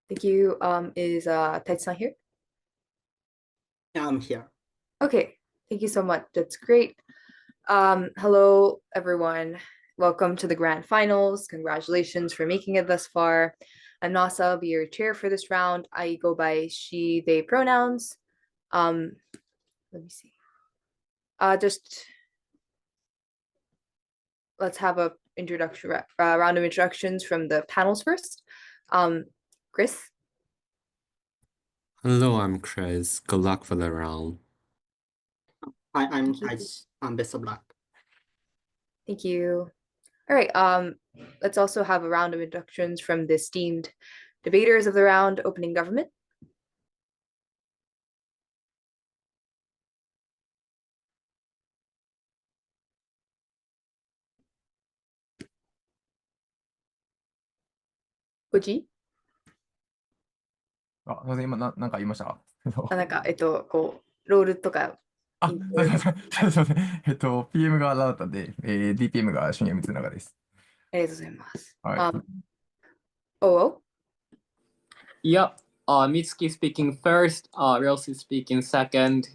Thank you. Is Taitsu-san here? Yeah, I'm here. Okay, thank you so much. That's great. Hello, everyone. Welcome to the grand finals. Congratulations for making it thus far. I'm Nasa, I'll be your chair for this round. I go by she, they pronouns. Let me see. Just let's have a introduction round of introductions from the panels first. Chris. Hello, I'm Chris. Good luck for the round. Hi, I'm Taj. Best of luck. Thank you. All right, let's also have a round of introductions from the esteemed debaters of the round, opening government. Koji? あ、すみません、今なんか言いました？こう、ロールとか。あ、すみません。すみません。PM がだったんで、DPM が主任光永です。ありがとうございます。はい。OO? Yep. Mitsuki speaking first, Ryosu speaking second.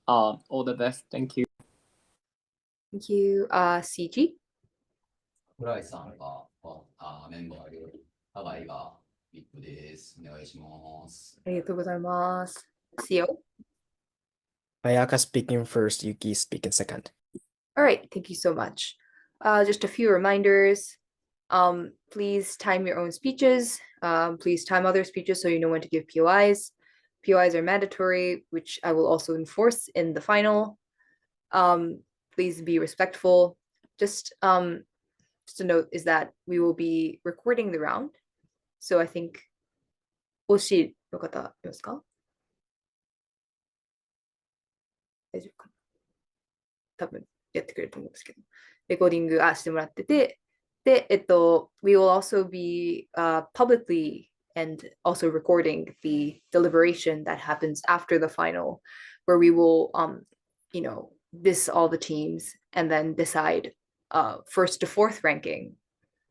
All the best. Thank you. Thank you. CG? 浦井さんがメンバーより、高井がビップです。お願いします。ありがとうございます。CO? Ayaka speaking first, Yuki speaking second. All right, thank you so much. Just a few reminders. Please time your own speeches. Please time other speeches so you know when to give POIs. POIs are mandatory, which I will also enforce in the final. Please be respectful. Just a note is that we will be recording the round. So I think 推しの方いますか？大丈夫かな？多分やってくれると思うんですけど、レコーディングしてもらってて、で、we will also be publicly and also recording the deliberation that happens after the final, where we will, diss all the teams and then decide first to fourth ranking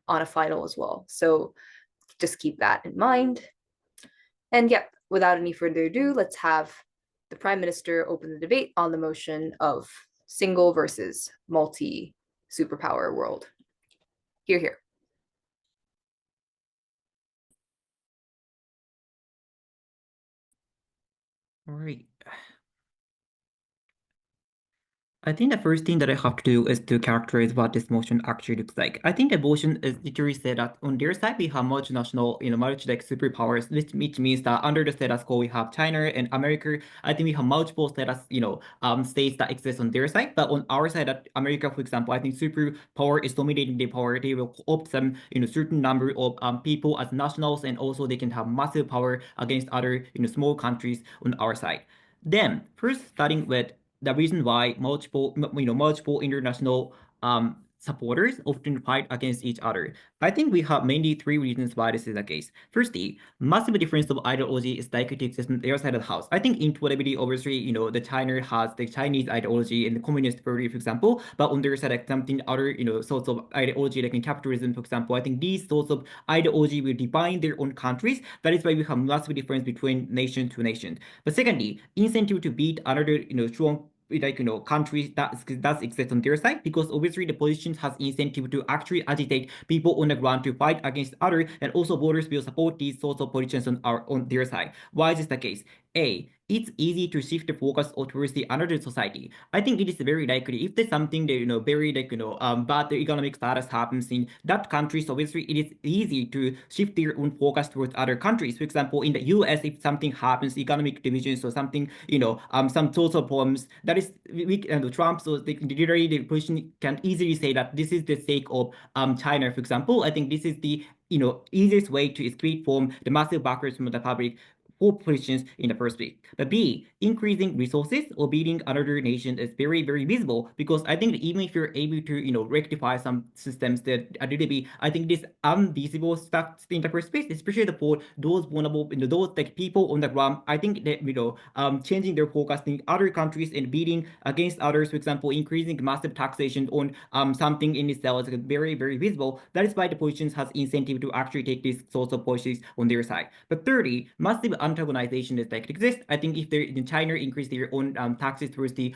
on a final as well. So just keep that in mind. And yep, without any further ado, let's have the Prime Minister open the debate on the motion of single versus multi superpower world. Hear, hear. All right. I think the first thing that I have to do is to characterize what this motion actually looks like. I think the motion is literally said that on their side we have multinational, multi-like superpowers, which means that under the status quo we have China and America. I think we have multiple status, states that exist on their side. But on our side, at America, for example, I think superpower is dominating the power. They will opt some, certain number of people as nationals, and also they can have massive power against other, small countries on our side. Then first starting with the reason why multiple international supporters often fight against each other. I think we have mainly three reasons why this is the case. Firstly, massive difference of ideology is likely to exist on their side of the house. I think intuitively, obviously, the China has the Chinese ideology and the Communist Party, for example, but on their side, like something other, sorts of ideology, like in capitalism, for example, I think these sorts of ideology will define their own countries. That is why we have massive difference between nation to nation. But secondly, incentive to beat another, strong countries that exist on their side, because obviously the politicians has incentive to actually agitate people on the ground to fight against other, and also voters will support these sorts of politicians on their side. Why is this the case? It's easy to shift the focus towards the another society. I think it is very likely if there's something that very bad economic status happens in that country, so obviously it is easy to shift their own focus towards other countries. For example, in the US, if something happens, economic divisions or something, some social problems, that is Trump, so literally the position can easily say that this is the sake of China, for example. I think this is the easiest way to escape from the massive backlash from the public positions in the first place. But B, increasing resources or beating another nation is very, very visible, because I think that even if you're able to, rectify some systems that a little bit, I think this invisible stuff in the first place, especially for those vulnerable, those like people on the ground, I think that, changing their focus in other countries and beating against others, for example, increasing massive taxation on something in itself is very, very visible. That is why the positions has incentive to actually take these sorts of policies on their side. But thirdly, massive antagonization is like exists. I think if China increase their own taxes towards the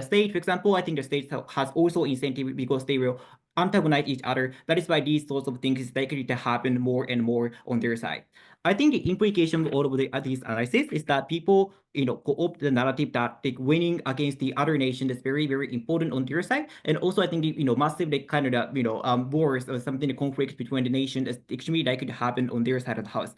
state, for example, I think the state has also incentive because they will antagonize each other. That is why these sorts of things is likely to happen more and more on their side. I think the implication of all of these analysis is that people, co-opt the narrative that like winning against the other nation is very, very important on their side. And also, I think the, massive like kind of wars or something, the conflict between the nation is extremely likely to happen on their side of the house.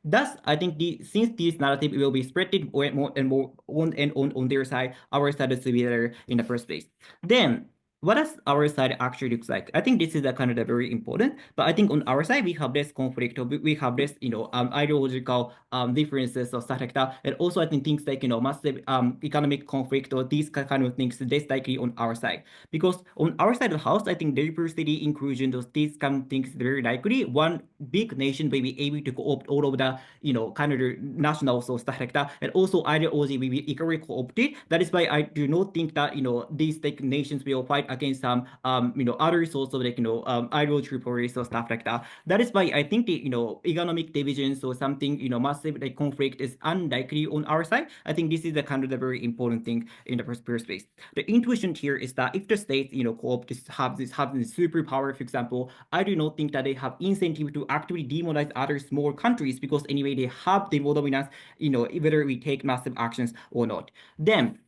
Thus, I think since this narrative will be spreaded more and more on their side, our side is to be there in the first place. Then, what does our side actually looks like? I think this is a kind of very important, but I think on our side we have less conflict, or we have less, ideological differences or stuff like that. And also I think things like, massive economic conflict or these kind of things less likely on our side. Because on our side of the house, I think diversity, inclusion, these kind of things very likely. One big nation will be able to co-opt all of the, kind of nationals or stuff like that. And also ideology will be equally co-opted. That is why I do not think that, these like nations will fight against some, other sorts of like, ideology police or stuff like that. That is why I think the, economic divisions or something, massive like conflict is unlikely on our side. I think this is the kind of the very important thing in the first place. The intuition here is that if the states, co-opt have this superpower, for example, I do not think that they have incentive to actually demonize other small countries, because anyway they have the dominance, whether we take massive actions or not. Then,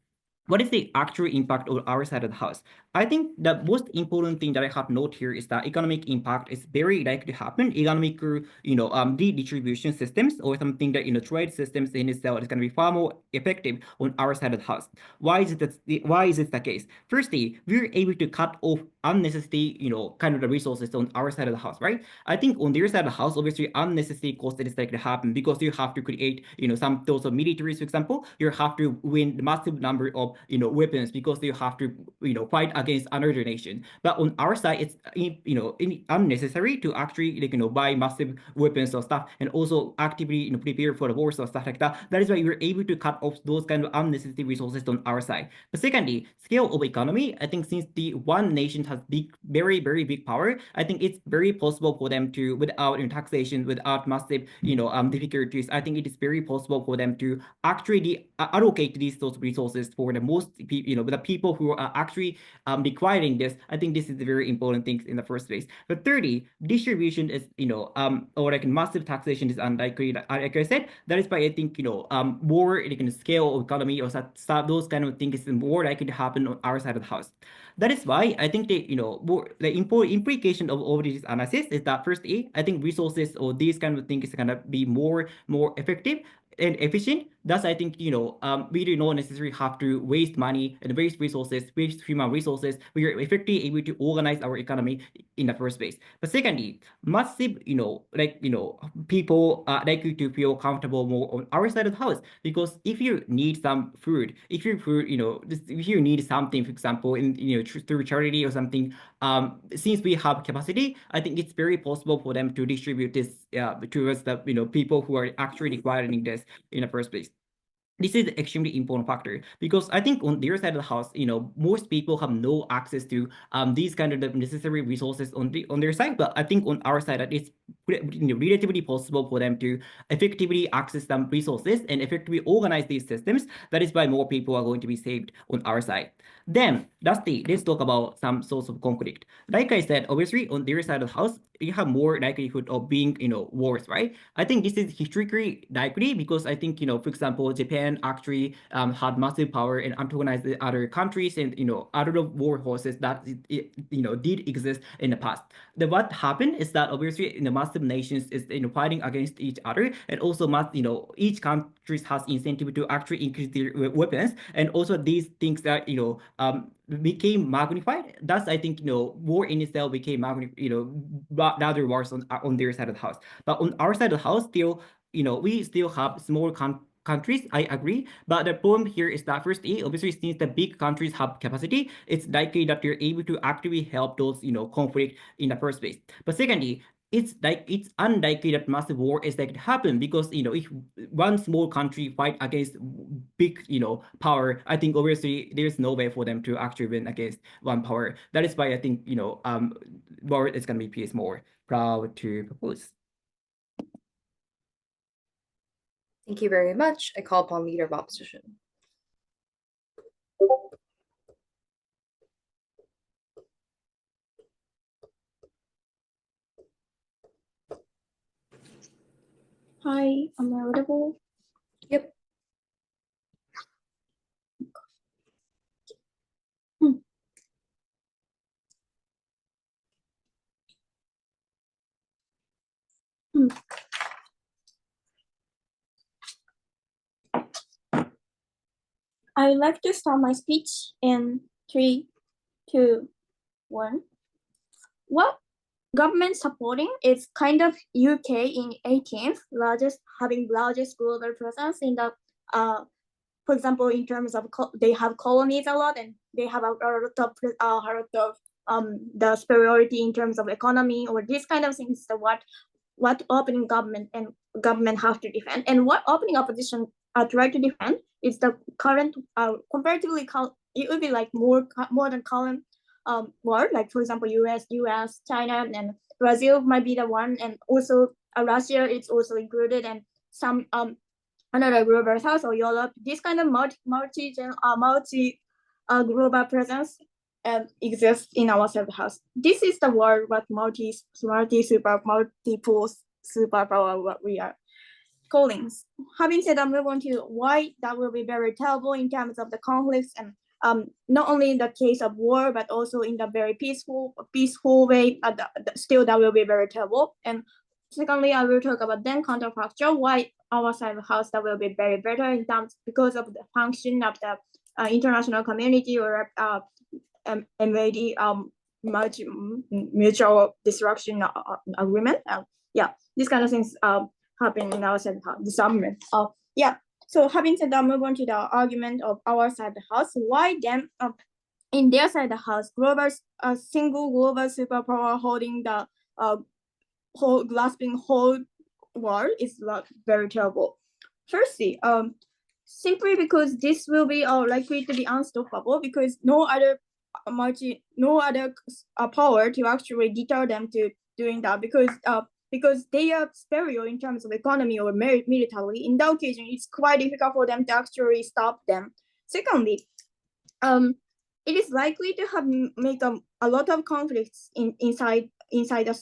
what is the actual impact on our side of the house? I think the most important thing that I have noted here is that economic impact is very likely to happen. Economic, redistribution systems or something that, trade systems in itself is going to be far more effective on our side of the house. Why is it the case? Firstly, we're able to cut off unnecessary, kind of the resources on our side of the house, right? I think on their side of the house, obviously unnecessary cost is likely to happen because you have to create, some those of militaries, for example, you have to win the massive number of, weapons because you have to, fight against another nation. But on our side, it's, unnecessary to actually, like, buy massive weapons or stuff, and also actively, prepare for the wars or stuff like that. That is why we're able to cut off those kind of unnecessary resources on our side. But secondly, scale of economy, I think since the one nation has very, very big power, I think it's very possible for them to, without taxation, without massive, difficulties, I think it is very possible for them to actually allocate these those resources for the most, the people who are actually requiring this. I think this is a very important thing in the first place. But thirdly, distribution is, or like massive taxation is unlikely. Like I said, that is why I think, more like scale of economy or those kind of things is more likely to happen on our side of the house. That is why I think the, the implication of all this analysis is that firstly, I think resources or these kind of things is gonna be more effective and efficient. Thus, I think, we do not necessarily have to waste money and waste resources, waste human resources. We are effectively able to organize our economy in the first place. But secondly, massive, people are likely to feel comfortable more on our side of the house, because if you need some food, if you need something, for example, in, through charity or something, since we have capacity, I think it's very possible for them to distribute this towards the, people who are actually requiring this in the first place. This is an extremely important factor, because I think on their side of the house, most people have no access to these kind of necessary resources on their side. But I think on our side, that it's relatively possible for them to effectively access some resources and effectively organize these systems. That is why more people are going to be saved on our side. Then, lastly, let's talk about some source of conflict. Like I said, obviously on their side of the house, you have more likelihood of being, wars, right? I think this is historically likely because I think, for example, Japan actually had massive power and antagonized the other countries, and, other war horses that, did exist in the past. What happened is that obviously, massive nations is, fighting against each other, and also each country has incentive to actually increase their weapons, and also these things that, became magnified. Thus, I think, war in itself became rather wars on their side of the house. But on our side of the house, still, we still have small countries, I agree. But the problem here is that firstly, obviously, since the big countries have capacity, it's likely that they're able to actively help those, conflict in the first place. But secondly, it's unlikely that massive war is likely to happen because, if one small country fight against big, power, I think obviously there's no way for them to actually win against one power. That is why I think, war is going to be PS more proud to propose. Thank you very much. I call upon Leader of Opposition. Hi, am I audible? Yep. I would like to start my speech in 3, 2, 1. What government supporting is kind of UK in 18th having largest global presence in the for example, in terms of they have colonies a lot and they have a lot of the superiority in terms of economy or these kind of things. So what opening government have to defend, and what opening opposition try to defend is the current comparatively it would be like more than current war, like for example US, China, and Brazil might be the one, and also Russia is also included, and some another global south or Europe. This kind of multi global presence exists in our third house. This is the word what multiple superpower what we are calling. Having said that, move on to why that will be very terrible in terms of the conflicts, and not only in the case of war, but also in the very peaceful way. Still, that will be very terrible. And secondly, I will talk about then counterfactual why our side of the house that will be very better in terms because of the function of the international community or MAD mutual destruction agreement. Yeah, these kind of things happen in our side of the house. Disarmament. Yeah. So having said that, move on to the argument of our side of the house. Why then, in their side of the house, single global superpower holding the grasping whole world is very terrible. Firstly, simply because this will be likely to be unstoppable because no other power to actually deter them to doing that because they are superior in terms of economy or militarily. In that occasion, it's quite difficult for them to actually stop them. Secondly, it is likely to make a lot of conflicts inside the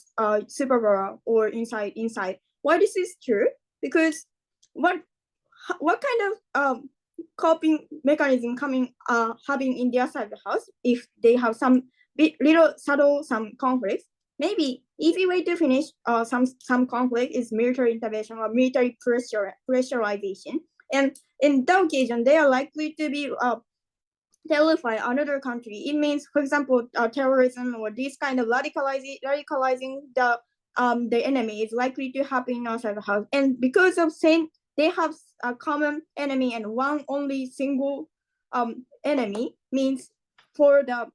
superpower or inside. Why this is true? Because what kind of coping mechanism having in their side of the house if they have some little subtle conflicts? Maybe easy way to finish some conflict is military intervention or military pressurization. And in that occasion, they are likely to be terrify another country. It means, for example, terrorism or this kind of radicalizing the enemy is likely to happen outside the house. And because of saying they have a common enemy and one only single enemy means for the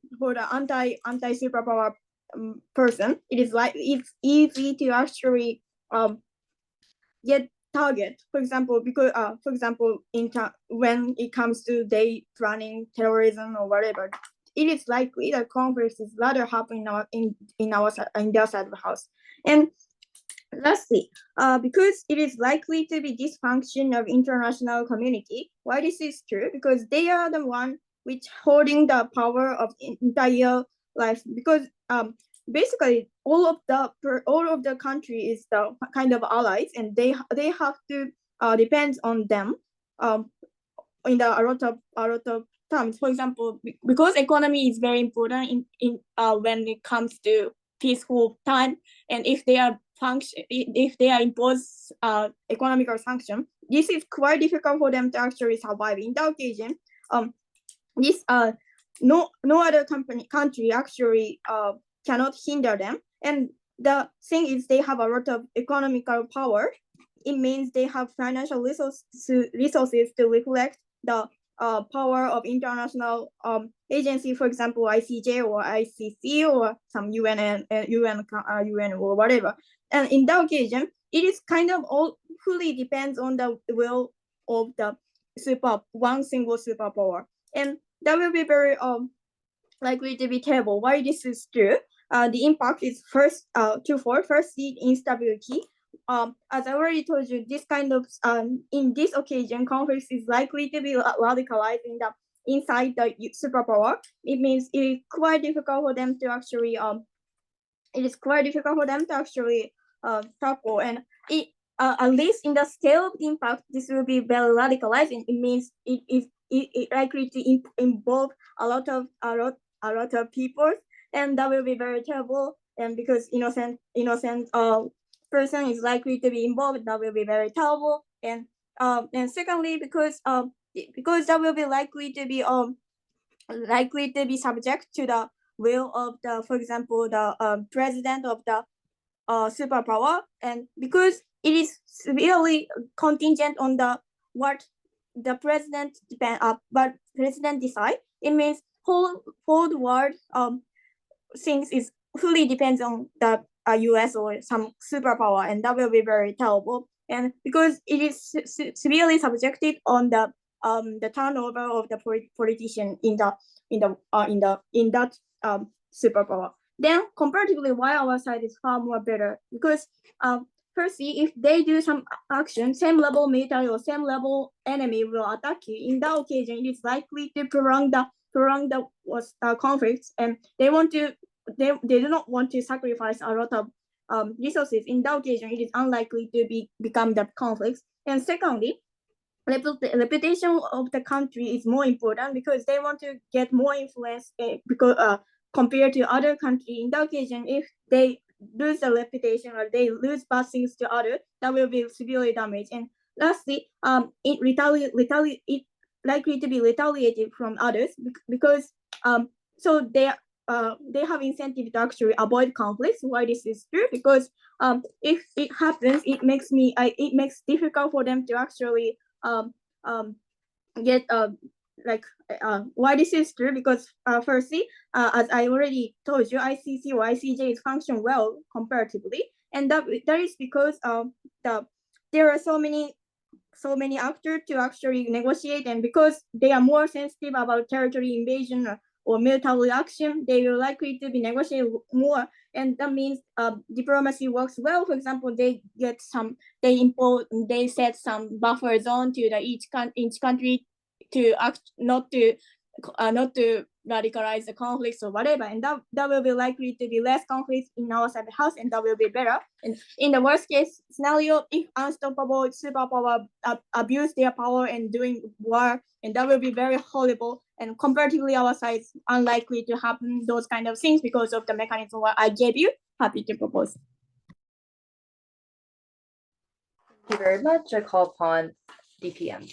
anti superpower person, it's easy to actually get target. For example, because when it comes to they planning terrorism or whatever, it is likely that conflicts is rather happening in their side of the house. And lastly, because it is likely to be dysfunction of international community. Why this is true? Because they are the one which holding the power of entire life. Because basically all of the country is the kind of allies, and they have to depend on them in the a lot of terms. For example, because economy is very important in when it comes to peaceful time, and if they are impose economical sanction, this is quite difficult for them to actually survive. In that occasion, this no other country actually cannot hinder them. And the thing is, they have a lot of economical power. it means they have financial resources to reflect the power of international agency, for example, ICJ or ICC or some UN or whatever. And in that occasion, it is kind of all fully depends on the will of the one single superpower, and that will be very likely to be terrible. Why this is true? The impact is twofold. First, the instability. As I already told you, this kind of in this occasion, conflict is likely to be radicalized inside the superpower. It means it is quite difficult for them to actually tackle, and it at least in the scale of the impact, this will be very radicalized, and it means it is likely to involve a lot of people, and that will be very terrible. And because innocent person is likely to be involved, that will be very terrible. And secondly, because that will be likely to be subject to the will of the, for example, the president of the superpower, and because it is severely contingent on what the president decide, it means whole world things is fully depends on the US or some superpower, and that will be very terrible. And because it is severely subjected on the turnover of the politician in that superpower. Then comparatively, why our side is far more better? Because firstly, if they do some action, same level military or same level enemy will attack you. In that occasion, it is likely to prolong the conflicts, and they do not want to sacrifice a lot of resources. In that occasion, it is unlikely to become the conflicts. And secondly, reputation of the country is more important because they want to get more influence compared to other countries. In that occasion, if they lose the reputation or they lose bad things to others, that will be severely damaged. And lastly, it likely to be retaliated from others because so they have incentive to actually avoid conflicts. Why this is true? Because if it happens, it makes difficult for them to actually get why this is true? Because firstly, as I already told you, ICC or ICJ is function well comparatively, and that is because there are so many actors to actually negotiate, and because they are more sensitive about territory invasion or military action, they will likely to be negotiated more, and that means diplomacy works well. For example, they set some buffer zone to each country to not to radicalize the conflicts or whatever, and that will be likely to be less conflicts in our side of the house, and that will be better. And in the worst case scenario, if unstoppable superpower abuse their power and doing war, and that will be very horrible. And comparatively, our side is unlikely to happen those kind of things because of the mechanism I gave you. Happy to propose. Thank you very much. I call upon DPM.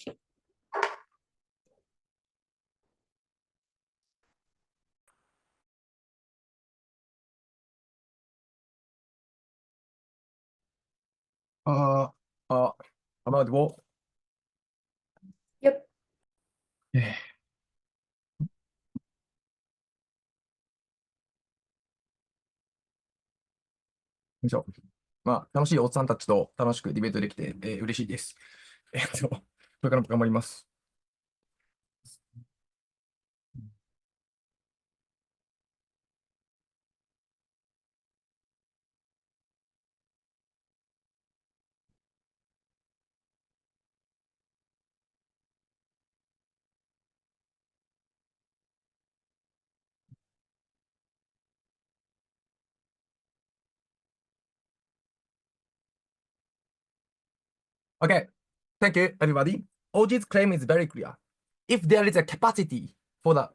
About what? Yep. まあ、楽しいおっさんたちと楽しくディベートできて、嬉しいです。これからも頑張ります。Okay, thank you, everybody. OG's claim is very clear. If there is a capacity for the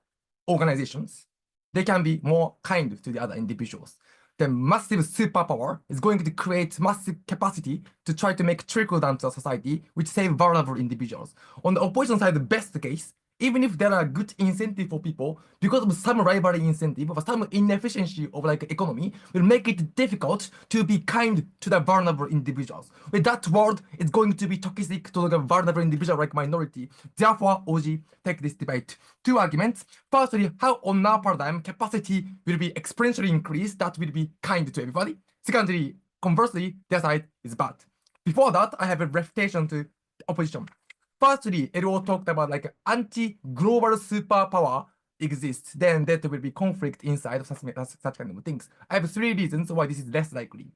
organizations, they can be more kind to the other individuals. The massive superpower is going to create massive capacity to try to make trickle down to a society which save vulnerable individuals. On the opposition side, the best case even if there are good incentive for people, because of some rivalry incentive or some inefficiency of like economy, will make it difficult to be kind to the vulnerable individuals. With that world, it's going to be toxic to the vulnerable individual like minority. Therefore, OG take this debate. Two arguments. Firstly, how on our paradigm capacity will be exponentially increased, that will be kind to everybody. Secondly, conversely, their side is bad. Before that, I have a refutation to opposition. Firstly, LO talked about like anti-global superpower exists, then there will be conflict inside of such kind of things. I have 3 reasons why this is less likely.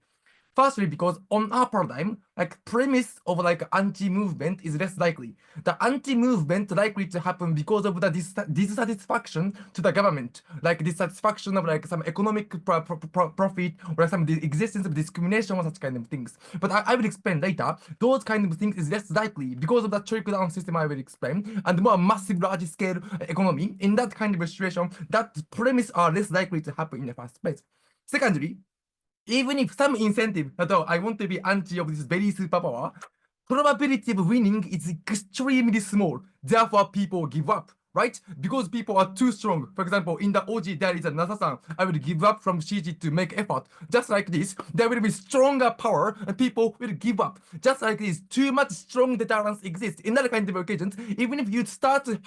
Firstly, because on our paradigm, like premise of like anti-movement is less likely. The anti-movement likely to happen because of the dissatisfaction to the government, like dissatisfaction of like some economic profit or some the existence of discrimination or such kind of things. But I will explain later. Those kind of things is less likely because of the trickle-down system I will explain, and more massive large-scale economy. In that kind of situation, that premise are less likely to happen in the first place. Secondly, even if some incentive that I want to be anti of this very superpower, probability of winning is extremely small. Therefore, people give up, right? Because people are too strong. For example, in the OG, there is a NASA-san. I will give up from CG to make effort. Just like this, there will be stronger power and people will give up. Just like this, too much strong deterrence exists. In other kind of occasions, even if you try to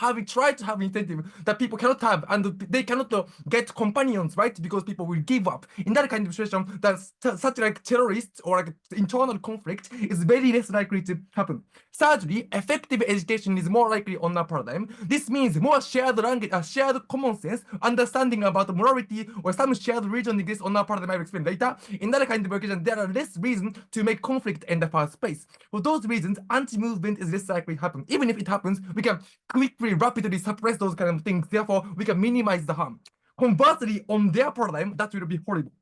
have incentive that people cannot have and they cannot get companions, right? Because people will give up. In that kind of situation, that such like terrorists or like internal conflict is very less likely to happen. Thirdly, effective education is more likely on our paradigm. This means more shared language, shared common sense, understanding about morality, or some shared region exists on our paradigm. I will explain later. In that kind of occasion, there are less reasons to make conflict in the first place. For those reasons, anti-movement is less likely to happen. Even if it happens, we can quickly, rapidly suppress those kind of things. Therefore, we can minimize the harm. Conversely, on their paradigm, that will be horrible.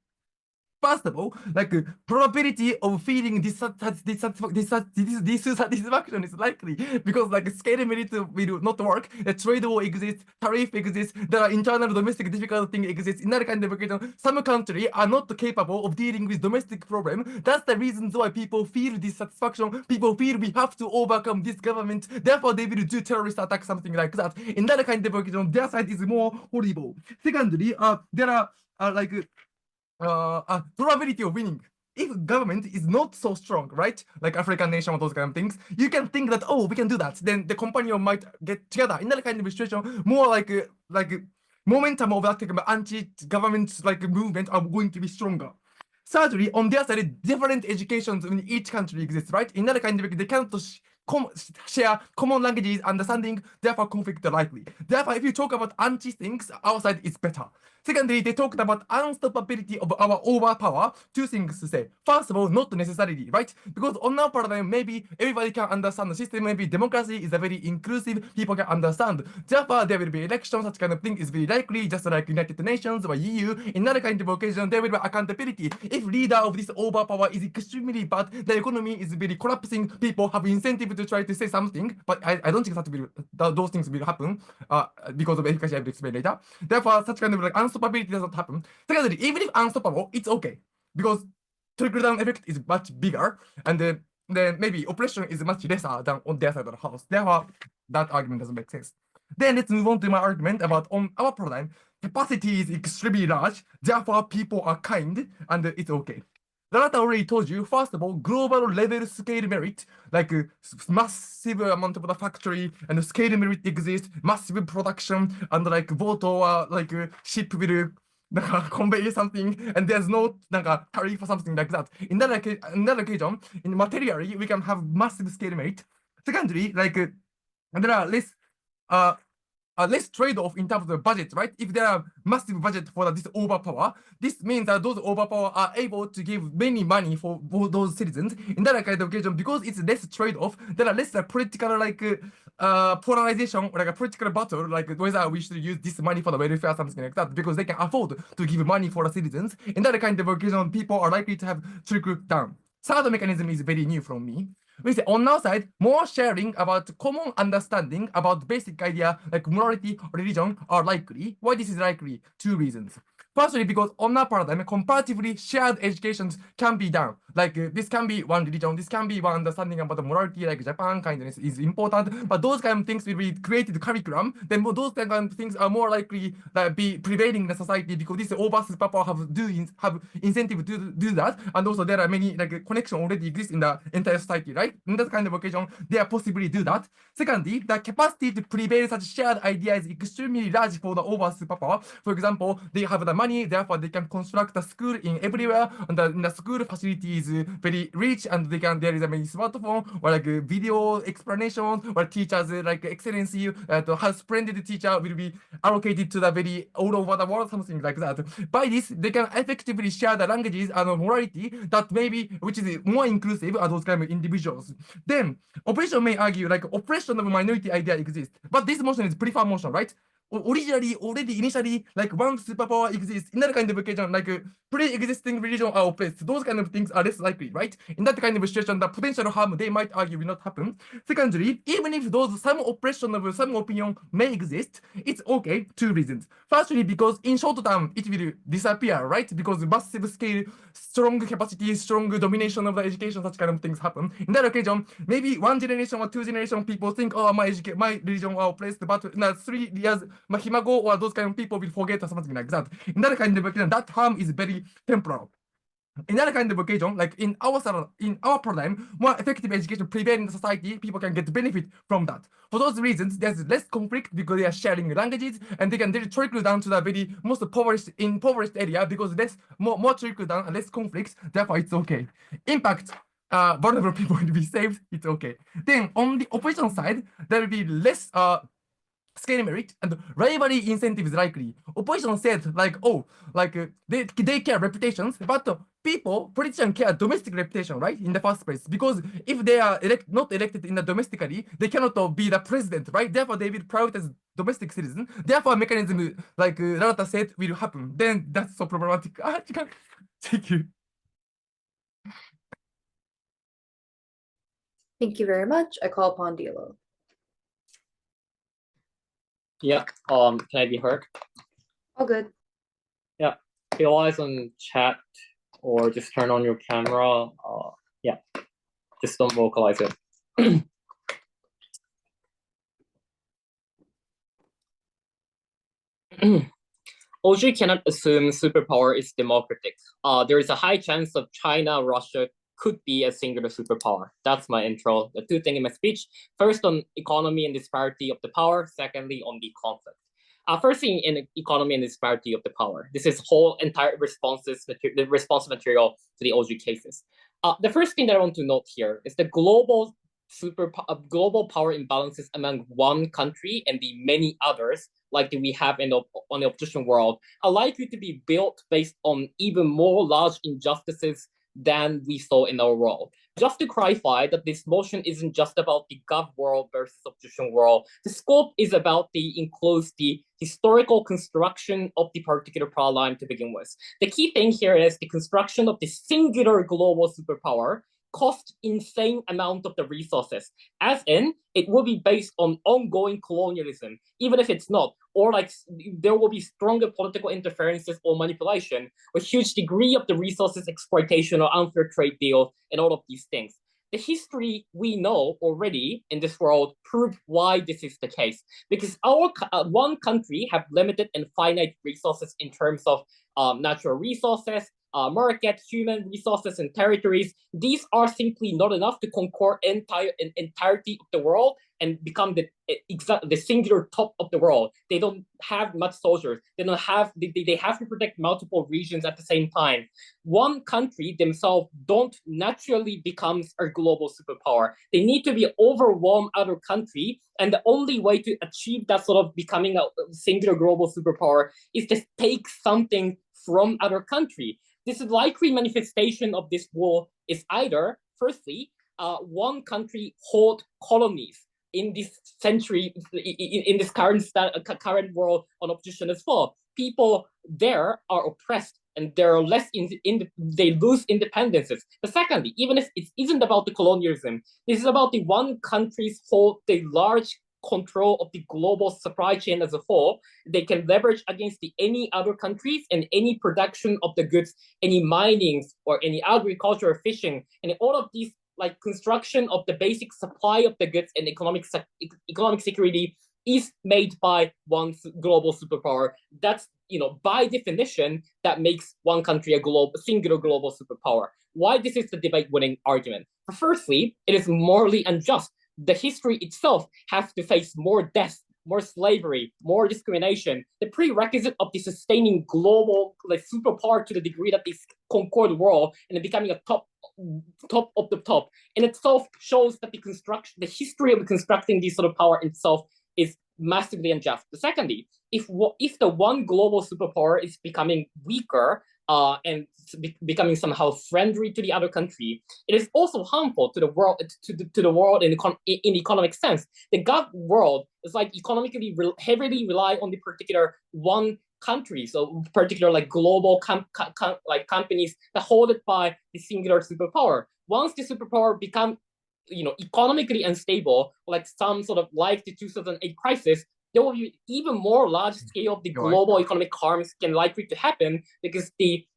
First of all, like probability of feeling dissatisfaction is likely because like scale merit will not work, the trade war exists, tariff exists, there are internal domestic difficulty exists. In that kind of occasion, some countries are not capable of dealing with domestic problem. That's the reasons why people feel dissatisfaction. People feel we have to overcome this government. Therefore, they will do terrorist attack, something like that. In that kind of occasion, their side is more horrible. Secondly, there are like probability of winning. If government is not so strong, right? Like African nation or those kind of things, you can think that, oh, we can do that. Then the company might get together. In that kind of situation, more like momentum of that anti-government like movement are going to be stronger. Thirdly, on their side, different educations in each country exists, right? In that kind of they cannot share common languages, understanding, therefore conflict are likely. Therefore, if you talk about anti things, our side is better. Secondly, they talked about unstoppability of our overpower. 2 things to say. First of all, not necessarily, right? Because on our paradigm, maybe everybody can understand the system. Maybe democracy is a very inclusive, people can understand. Therefore, there will be elections, such kind of thing is very likely, just like United Nations or EU. In that kind of occasion, there will be accountability. If leader of this overpower is extremely bad, the economy is very collapsing, people have incentive to try to say something, but I don't think those things will happen because of efficacy I will explain later. Therefore, such kind of like unstoppability does not happen. Secondly, even if unstoppable, it's okay because trickle-down effect is much bigger, and then maybe oppression is much lesser than on their side of the house. Therefore, that argument doesn't make sense. Then let's move on to my argument about on our paradigm. Capacity is extremely large, therefore people are kind, and it's okay. That I already told you. First of all, global level scale merit, like massive amount of the factory and scale merit exists, massive production, and like boat or like ship will convey something, and there's no tariff or something like that. In that occasion, in materially, we can have massive scale merit. Secondly, like there are less trade-off in terms of the budget, right? If there are massive budget for this overpower, this means that those overpower are able to give many money for those citizens. In that kind of occasion, because it's less trade-off, there are less political like polarization or like a political battle, like whether we should use this money for the welfare, something like that, because they can afford to give money for the citizens. In that kind of occasion, people are likely to have trickle down. Third mechanism is very new from me. We say on our side, more sharing about common understanding about basic idea like morality or religion are likely. Why this is likely? 2 reasons. Firstly, because on our paradigm, comparatively shared educations can be done. like this can be one religion, this can be one understanding about the morality, like Japan kindness is important, but those kind of things will be created curriculum, then those kind of things are more likely to be prevailing in the society because this over superpower have incentive to do that, and also there are many like connection already exists in the entire society, right? In that kind of occasion, they are possibly do that. Secondly, the capacity to prevail such shared idea is extremely large for the over superpower. For example, they have the money, therefore they can construct a school in everywhere, and the school facility is very rich, and there is a many smartphone or like video explanation or teachers like excellency, how splendid the teacher will be allocated to the very all over the world, something like that. By this, they can effectively share the languages and morality that maybe which is more inclusive of those kind of individuals. Then opposition may argue like oppression of minority idea exists, but this motion is prefer motion, right? Initially, like one superpower exists. In that kind of occasion, like pre-existing religion are oppressed. Those kind of things are less likely, right? In that kind of situation, the potential harm they might argue will not happen. Secondly, even if some oppression of some opinion may exist, it's okay. Two reasons. Firstly, because in short term it will disappear, right? Because massive scale, strong capacity, strong domination of the education, such kind of things happen. In that occasion, maybe 1 generation or 2 generation people think, oh, my religion are oppressed, but in 3 years. Mahimago or those kind of people will forget or something like that. In that kind of occasion, that harm is very temporal. In that kind of occasion, like in our paradigm, more effective education prevail in the society, people can get benefit from that. For those reasons, there's less conflict because they are sharing languages, and they can trickle down to the very most impoverished area because more trickle down and less conflicts. Therefore, it's okay. Impact. Vulnerable people will be saved. It's okay. Then on the opposition side, there will be less scale merit and rivalry incentives likely. Opposition said like, oh, like they care reputations, but politicians care domestic reputation, right? In the first place, because if they are not elected in the domestically, they cannot be the president, right? Therefore, they will prioritize domestic citizen. Therefore, mechanism like Rata said will happen. Then that's so problematic. Thank you. Thank you very much. I call upon Dilo. Yeah, can I be heard? All good. Yeah, realize on chat or just turn on your camera. Yeah, just don't vocalize it. OG cannot assume superpower is democratic. There is a high chance of China, Russia could be a singular superpower. That's my intro. The two things in my speech. First on economy and disparity of the power. Secondly on the conflict. First thing in economy and disparity of the power. This is whole entire response material to the OG cases. The first thing that I want to note here is the global power imbalances among one country and the many others like we have on the opposition world are likely to be built based on even more large injustices than we saw in our world. Just to clarify that this motion isn't just about the gov world versus opposition world. The scope is about includes the historical construction of the particular paradigm to begin with. The key thing here is the construction of the singular global superpower cost insane amount of the resources, as in it will be based on ongoing colonialism, even if it's not, or like there will be stronger political interferences or manipulation, a huge degree of the resources exploitation or unfair trade deals, and all of these things. The history we know already in this world proved why this is the case, because our one country have limited and finite resources in terms of natural resources, market, human resources, and territories. These are simply not enough to conquer entirety of the world and become the singular top of the world. They don't have much soldiers. They don't have. They have to protect multiple regions at the same time. One country themselves don't naturally become a global superpower. They need to be overwhelm other country, and the only way to achieve that sort of becoming a singular global superpower is to take something from other country. This likely manifestation of this war is either, firstly, one country hold colonies in this century, in this current world on opposition as well. People there are oppressed and they're less they lose independences. But secondly, even if it isn't about the colonialism, this is about the one country's hold the large control of the global supply chain as a whole. They can leverage against any other countries and any production of the goods, any mining or any agriculture or fishing, and all of these like construction of the basic supply of the goods and economic security is made by one global superpower. That's, by definition, that makes one country a singular global superpower. Why this is the debate-winning argument? Firstly, it is morally unjust. The history itself has to face more death, more slavery, more discrimination. The prerequisite of the sustaining global superpower to the degree that they conquer the world and becoming a top of the top in itself shows that the history of constructing this sort of power itself is massively unjust. Secondly, if the one global superpower is becoming weaker and becoming somehow friendly to the other country, it is also harmful to the world, to the world in economic sense. The world is like economically heavily rely on the particular one country, so particular like global companies that hold it by the singular superpower. Once the superpower become economically unstable, like some sort of like the 2008 crisis, there will be even more large scale of the global economic harms can likely to happen because the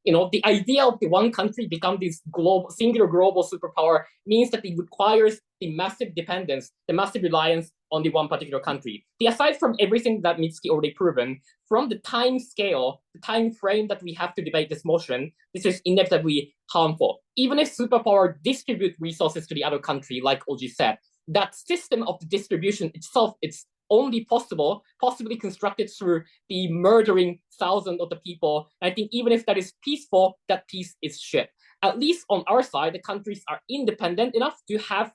idea of the one country become this singular global superpower means that it requires the massive dependence, the massive reliance on the one particular country. Aside from everything that Mitsuki already proven, from the time scale, the time frame that we have to debate this motion, this is inevitably harmful. Even if superpower distribute resources to the other country, like Oji said, that system of the distribution itself, it's only possibly constructed through the murdering thousands of the people. And I think even if that is peaceful, that peace is shit. At least on our side, the countries are independent enough to have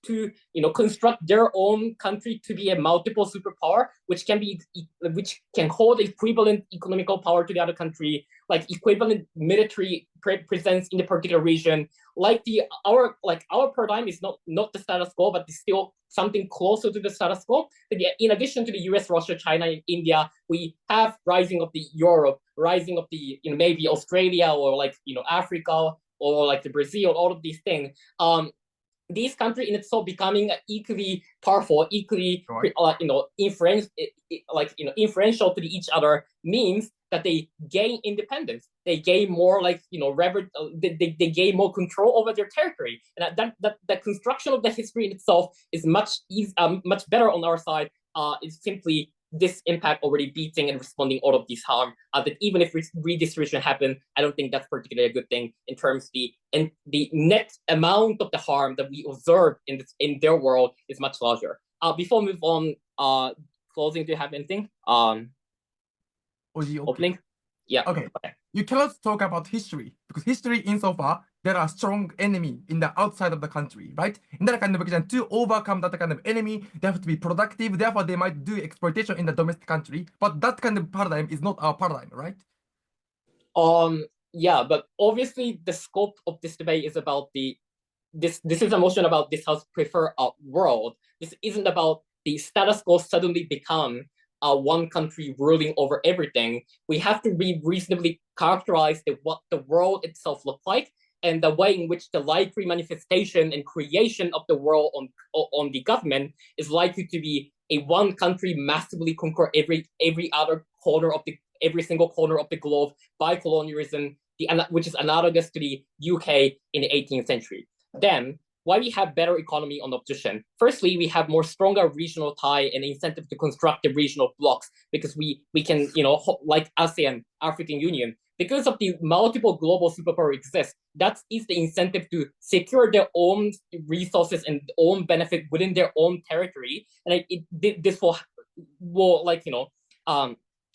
to construct their own country to be a multiple superpower, which can hold equivalent economical power to the other country, like equivalent military presence in the particular region. Like our paradigm is not the status quo, but it's still something closer to the status quo. In addition to the US, Russia, China, and India, we have rising of the Europe, rising of the maybe Australia or Africa or like the Brazil, all of these things. These countries in itself becoming equally powerful, equally influential to each other means that they gain independence. They gain more they gain more control over their territory, and that construction of the history in itself is much better on our side. It's simply this impact already beating and responding all of this harm. That even if redistribution happen, I don't think that's particularly a good thing in terms of the net amount of the harm that we observe in their world is much larger. Before we move on, closing, do you have anything? Opening? Yeah. Okay. You cannot talk about history because history insofar there are strong enemy in the outside of the country, right? In that kind of occasion, to overcome that kind of enemy, they have to be productive. Therefore, they might do exploitation in the domestic country. But that kind of paradigm is not our paradigm, right? Yeah, but obviously the scope of this debate is about this is a motion about this house prefer a world. This isn't about the status quo suddenly become one country ruling over everything. We have to reasonably characterize what the world itself looks like and the way in which the likely manifestation and creation of the world on the government is likely to be a one country massively conquer every other corner of every single corner of the globe by colonialism, which is analogous to the UK in the 18th century. Then, why we have better economy on the opposition? Firstly, we have more stronger regional tie and incentive to construct the regional blocks because we can, like ASEAN, African Union, because of the multiple global superpower exists, that is the incentive to secure their own resources and own benefit within their own territory. And this will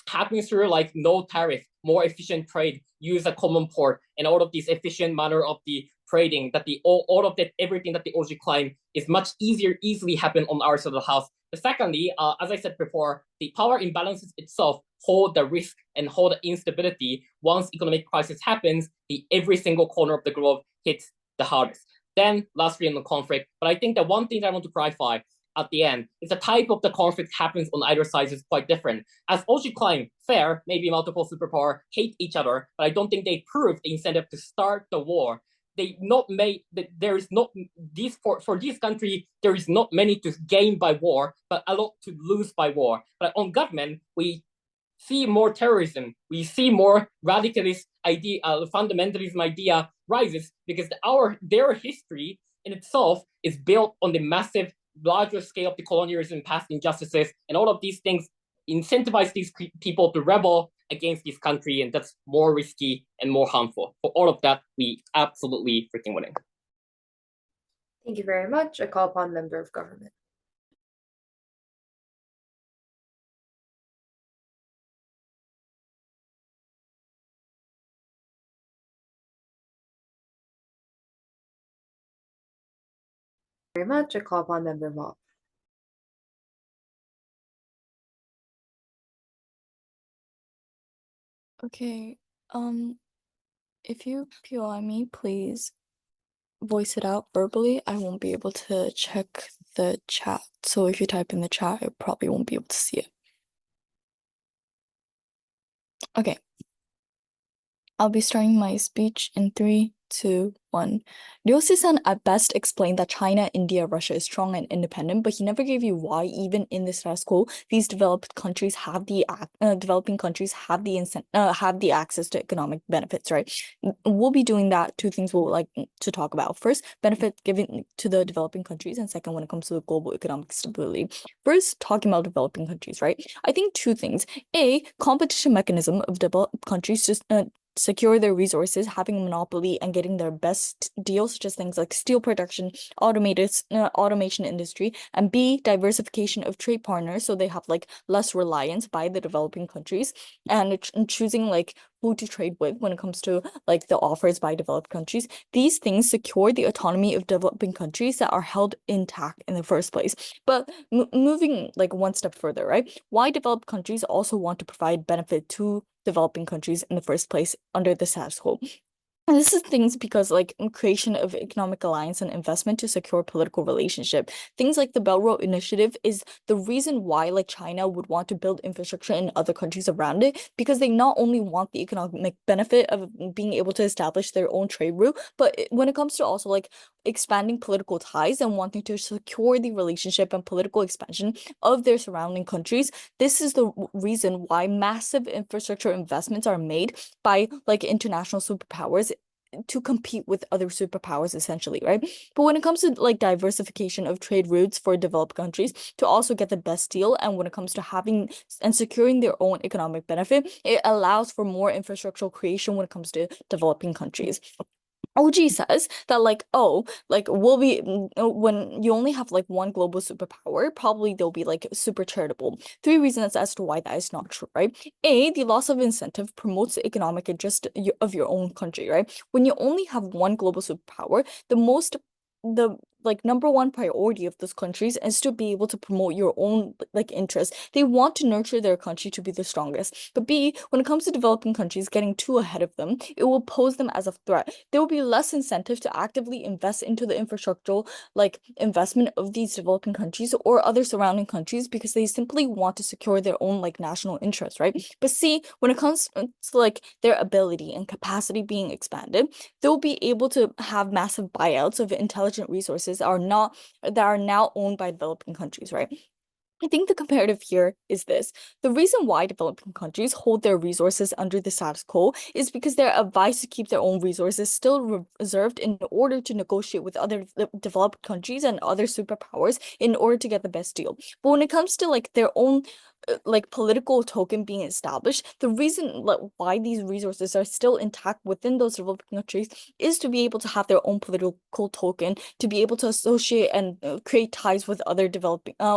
happen through no tariff, more efficient trade, use a common port, and all of this efficient manner of the trading that all of that, everything that the OG claim is much easily happen on our side of the house. But secondly, as I said before, the power imbalances itself hold the risk and hold the instability. Once economic crisis happens, every single corner of the globe hits the hardest. Then lastly on the conflict, but I think the one thing that I want to clarify at the end is the type of the conflict happens on either side is quite different. As OG claim, fair, maybe multiple superpower hate each other, but I don't think they prove the incentive to start the war. they not made that there is not this for this country, there is not many to gain by war, but a lot to lose by war. But on government, we see more terrorism, we see more radicalist idea, fundamentalism idea rises because their history in itself is built on the massive, larger scale of the colonialism, past injustices, and all of these things incentivize these people to rebel against this country, and that's more risky and more harmful. For all of that, we absolutely freaking winning. Thank you very much. I call upon member of government. Very much. I call upon member Bob. Okay, if you POI me, please voice it out verbally. I won't be able to check the chat. So if you type in the chat, I probably won't be able to see it. Okay. I'll be starting my speech in 3, 2, 1. Ryoshi-san at best explained that China, India, Russia is strong and independent, but he never gave you why, even in the status quo, these developing countries have the access to economic benefits, right? We'll be doing that. 2 things we'll like to talk about. First, benefit given to the developing countries, and second, when it comes to the global economic stability. First, talking about developing countries, right? I think 2 things. A, competition mechanism of developed countries just secure their resources, having a monopoly and getting their best deals, such as things like steel production, automation industry, and B, diversification of trade partners, so they have like less reliance by the developing countries and choosing like who to trade with when it comes to like the offers by developed countries. These things secure the autonomy of developing countries that are held intact in the first place. But moving like one step further, right? Why developed countries also want to provide benefit to developing countries in the first place under the status quo. And this is things because like creation of economic alliance and investment to secure political relationship. Things like the Belt Road Initiative is the reason why like China would want to build infrastructure in other countries around it, because they not only want the economic benefit of being able to establish their own trade route, but when it comes to also like expanding political ties and wanting to secure the relationship and political expansion of their surrounding countries, this is the reason why massive infrastructure investments are made by like international superpowers to compete with other superpowers, essentially, right? But when it comes to like diversification of trade routes for developed countries to also get the best deal, and when it comes to having and securing their own economic benefit, it allows for more infrastructural creation when it comes to developing countries. OG says that like, we'll be when you only have like one global superpower, probably they'll be like super charitable. 3 reasons as to why that is not true, right? A, the loss of incentive promotes the economic interest of your own country, right? When you only have one global superpower, the like number 1 priority of those countries is to be able to promote your own like interests. They want to nurture their country to be the strongest. But B, when it comes to developing countries getting too ahead of them, it will pose them as a threat. There will be less incentive to actively invest into the infrastructural like investment of these developing countries or other surrounding countries because they simply want to secure their own like national interests, right? But C, when it comes to like their ability and capacity being expanded, they'll be able to have massive buyouts of intelligent resources that are now owned by developing countries, right? I think the comparative here is this. The reason why developing countries hold their resources under the status quo is because they're advised to keep their own resources still reserved in order to negotiate with other developed countries and other superpowers in order to get the best deal. But when it comes to like their own like political token being established, the reason why these resources are still intact within those developing countries is to be able to have their own political token, to be able to associate and create ties with other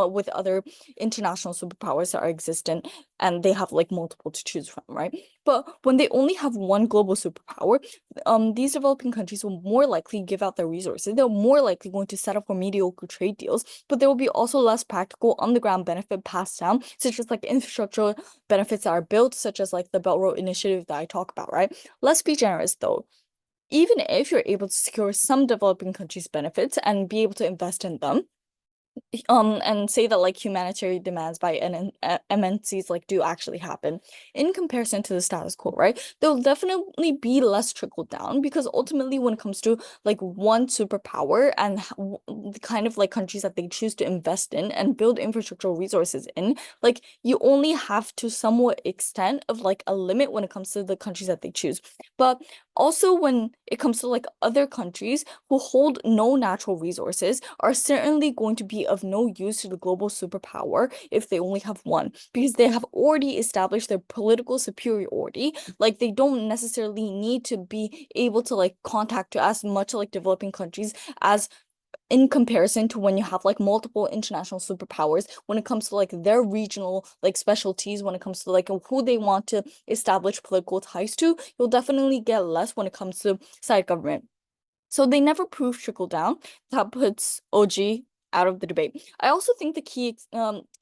with other international superpowers that are existent, and they have like multiple to choose from, right? But when they only have one global superpower, these developing countries will more likely give out their resources. They're more likely going to settle for mediocre trade deals, but there will be also less practical on-the-ground benefit passed down, such as like infrastructure benefits that are built, such as like the Belt Road Initiative that I talk about, right? Let's be generous though. Even if you're able to secure some developing countries' benefits and be able to invest in them, and say that like humanitarian demands by MNCs like do actually happen in comparison to the status quo, right? There'll definitely be less trickle down because ultimately when it comes to like one superpower and the kind of like countries that they choose to invest in and build infrastructural resources in, like you only have to somewhat extent of like a limit when it comes to the countries that they choose. But also when it comes to like other countries who hold no natural resources are certainly going to be of no use to the global superpower if they only have one, because they have already established their political superiority. Like they don't necessarily need to be able to like contact to as much like developing countries as in comparison to when you have like multiple international superpowers when it comes to like their regional like specialties, when it comes to like who they want to establish political ties to, you'll definitely get less when it comes to side government. So they never prove trickle down. That puts OG out of the debate. I also think the key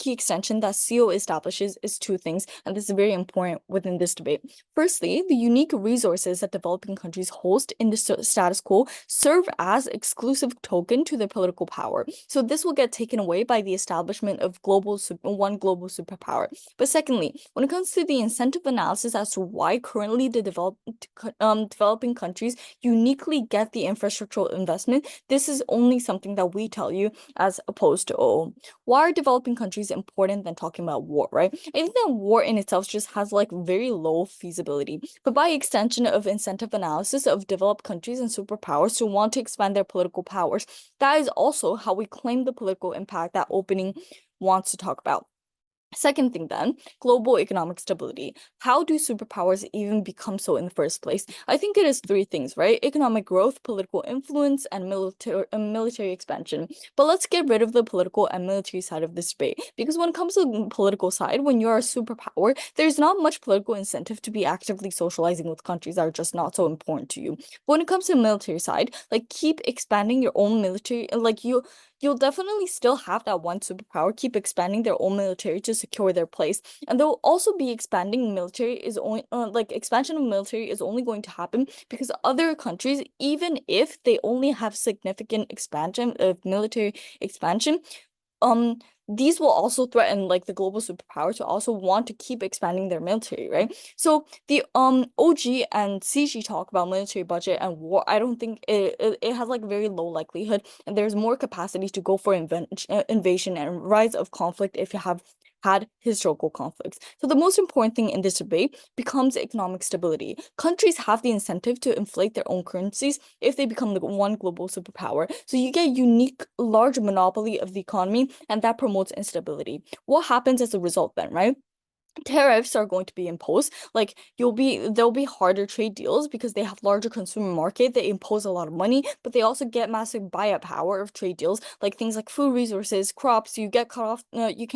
extension that CO establishes is two things, and this is very important within this debate. Firstly, the unique resources that developing countries host in the status quo serve as exclusive token to their political power. So this will get taken away by the establishment of one global superpower. But secondly, when it comes to the incentive analysis as to why currently the developing countries uniquely get the infrastructural investment, this is only something that we tell you as opposed to, why are developing countries important than talking about war, right? I think that war in itself just has like very low feasibility. But by extension of incentive analysis of developed countries and superpowers to want to expand their political powers, that is also how we claim the political impact that opening wants to talk about. Second thing then, global economic stability. How do superpowers even become so in the first place? I think it is three things, right? Economic growth, political influence, and military expansion. But let's get rid of the political and military side of this debate, because when it comes to the political side, when you're a superpower, there's not much political incentive to be actively socializing with countries that are just not so important to you. But when it comes to the military side, like keep expanding your own military, like you'll definitely still have that one superpower keep expanding their own military to secure their place, and they'll also be expanding military is only expansion of military is only going to happen because other countries, even if they only have significant expansion of military expansion, these will also threaten like the global superpower to also want to keep expanding their military, right? So the OG and CG talk about military budget and war, I don't think it has like very low likelihood, and there's more capacity to go for invasion and rise of conflict if you have had historical conflicts. So the most important thing in this debate becomes economic stability. Countries have the incentive to inflate their own currencies if they become the one global superpower. So you get unique large monopoly of the economy, and that promotes instability. What happens as a result then, right? Tariffs are going to be imposed. Like there'll be harder trade deals because they have larger consumer market. They impose a lot of money, but they also get massive buyout power of trade deals, like things like food resources, crops. You get cut off. You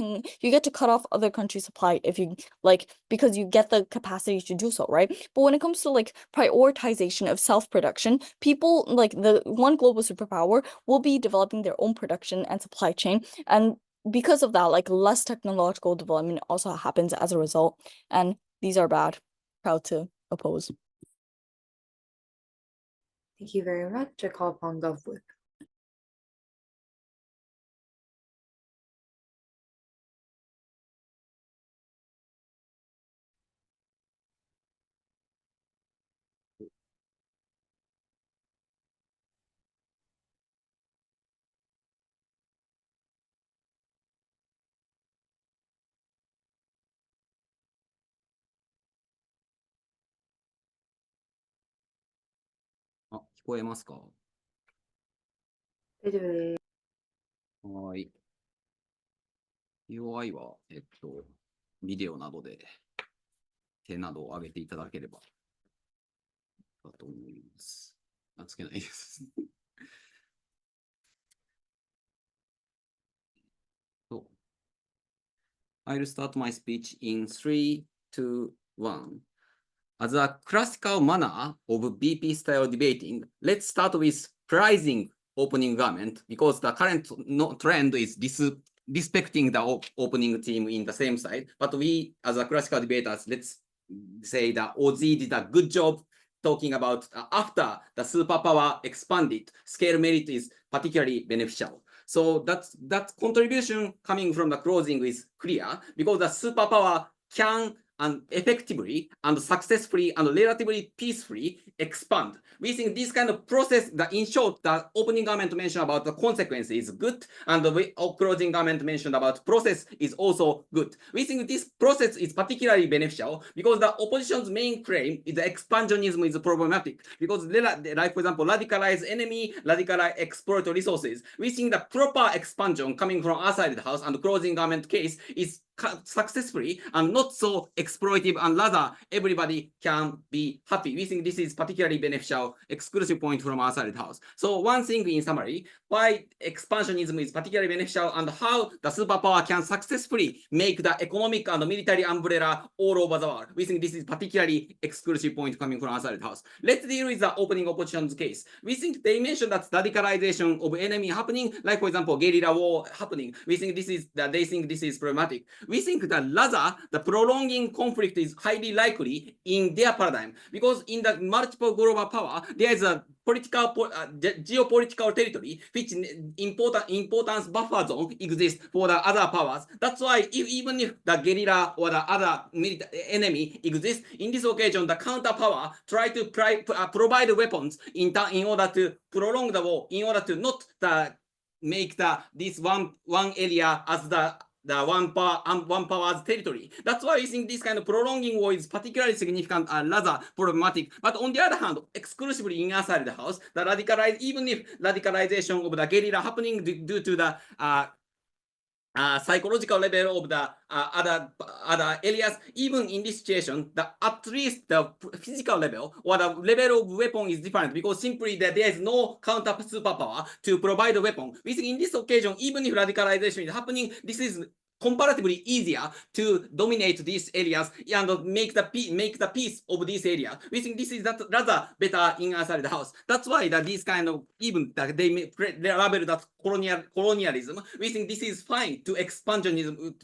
get to cut off other countries' supply if you like, because you get the capacity to do so, right? But when it comes to like prioritization of self-production, people like the one global superpower will be developing their own production and supply chain, and because of that, like less technological development also happens as a result, and these are bad. Proud to oppose. Thank you very much. I call upon GovWhip.あ、聞こえますか？大丈夫です。はい。UI は、ビデオなどで手などを上げていただければだと思います。あ、つけないです。I'll start my speech in 3, 2, 1. As a classical manner of BP style debating, let's start with praising opening garment, because the current trend is respecting the opening team in the same side. But we, as a classical debaters, let's say that OZ did a good job talking about after the superpower expanded, scale merit is particularly beneficial. So that contribution coming from the closing is clear because the superpower can and effectively and successfully and relatively peacefully expand. We think this kind of process, in short, the opening comment mentioned about the consequence is good, and the closing comment mentioned about process is also good. We think this process is particularly beneficial because the opposition's main claim is the expansionism is problematic because, like for example, radicalized enemy, radicalized exploit resources. We think the proper expansion coming from outside the house and closing comment case is successfully and not so exploitive, and rather everybody can be happy. We think this is particularly beneficial exclusive point from outside the house. So one thing in summary, why expansionism is particularly beneficial and how the superpower can successfully make the economic and military umbrella all over the world. We think this is particularly exclusive point coming from outside the house. Let's deal with the opening opposition's case. We think they mentioned that radicalization of enemy happening, like for example, guerrilla war happening. We think this is that they think this is problematic. We think that rather the prolonging conflict is highly likely in their paradigm because in the multiple global power, there is a geopolitical territory which importance buffer zone exists for the other powers. That's why even if the guerrilla or the other military enemy exists, in this occasion, the counter power try to provide weapons in order to prolong the war, in order to not make this one area as the one power's territory. That's why I think this kind of prolonging war is particularly significant and rather problematic. But on the other hand, exclusively inside the house, even if radicalization of the guerrilla happening due to the psychological level of the other areas, even in this situation, at least the physical level or the level of weapon is different because simply there is no counter superpower to provide a weapon. We think in this occasion, even if radicalization is happening, this is comparatively easier to dominate these areas and make the peace of these areas. We think this is rather better inside the house. That's why this kind of even that they label that colonialism. We think this is fine to expansionism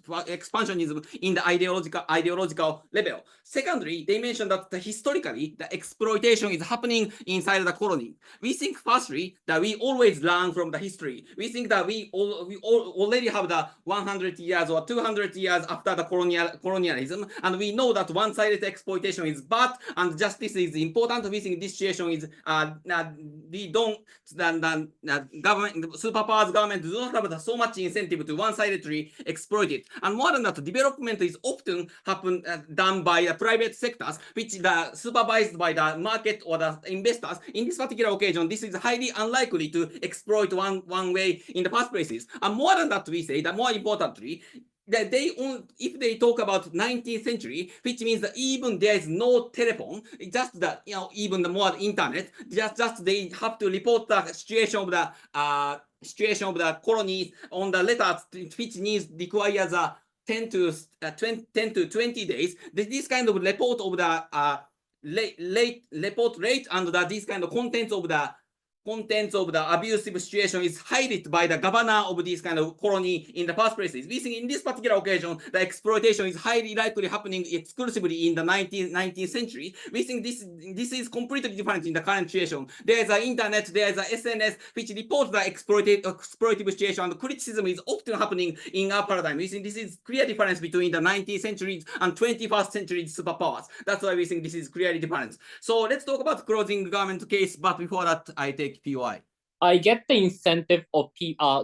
in the ideological level. Secondly, they mentioned that historically the exploitation is happening inside the colony. We think firstly that we always learn from the history. We think that we already have the 100 years or 200 years after the colonialism, and we know that one-sided exploitation is bad and justice is important. We think this situation is superpowers government do not have so much incentive to one-sidedly exploit it. And more than that, development is often done by private sectors, which is supervised by the market or the investors. In this particular occasion, this is highly unlikely to exploit one way in the first places. And more than that, we say that more importantly, that if they talk about 19th century, which means that even there is no telephone, just that even the more internet, just they have to report the situation of the colonies on the letters, which requires 10 to 20 days. This kind of report of the report rate and this kind of contents of the abusive situation is highlighted by the governor of this kind of colony in the first places. We think in this particular occasion, the exploitation is highly likely happening exclusively in the 19th century. We think this is completely different in the current situation. There is an internet, there is an SNS, which reports the exploitative situation, and criticism is often happening in our paradigm. We think this is clear difference between the 19th century and 21st century superpowers. That's why we think this is clearly different. So let's talk about closing government case, but before that, I take POI. I get the incentive of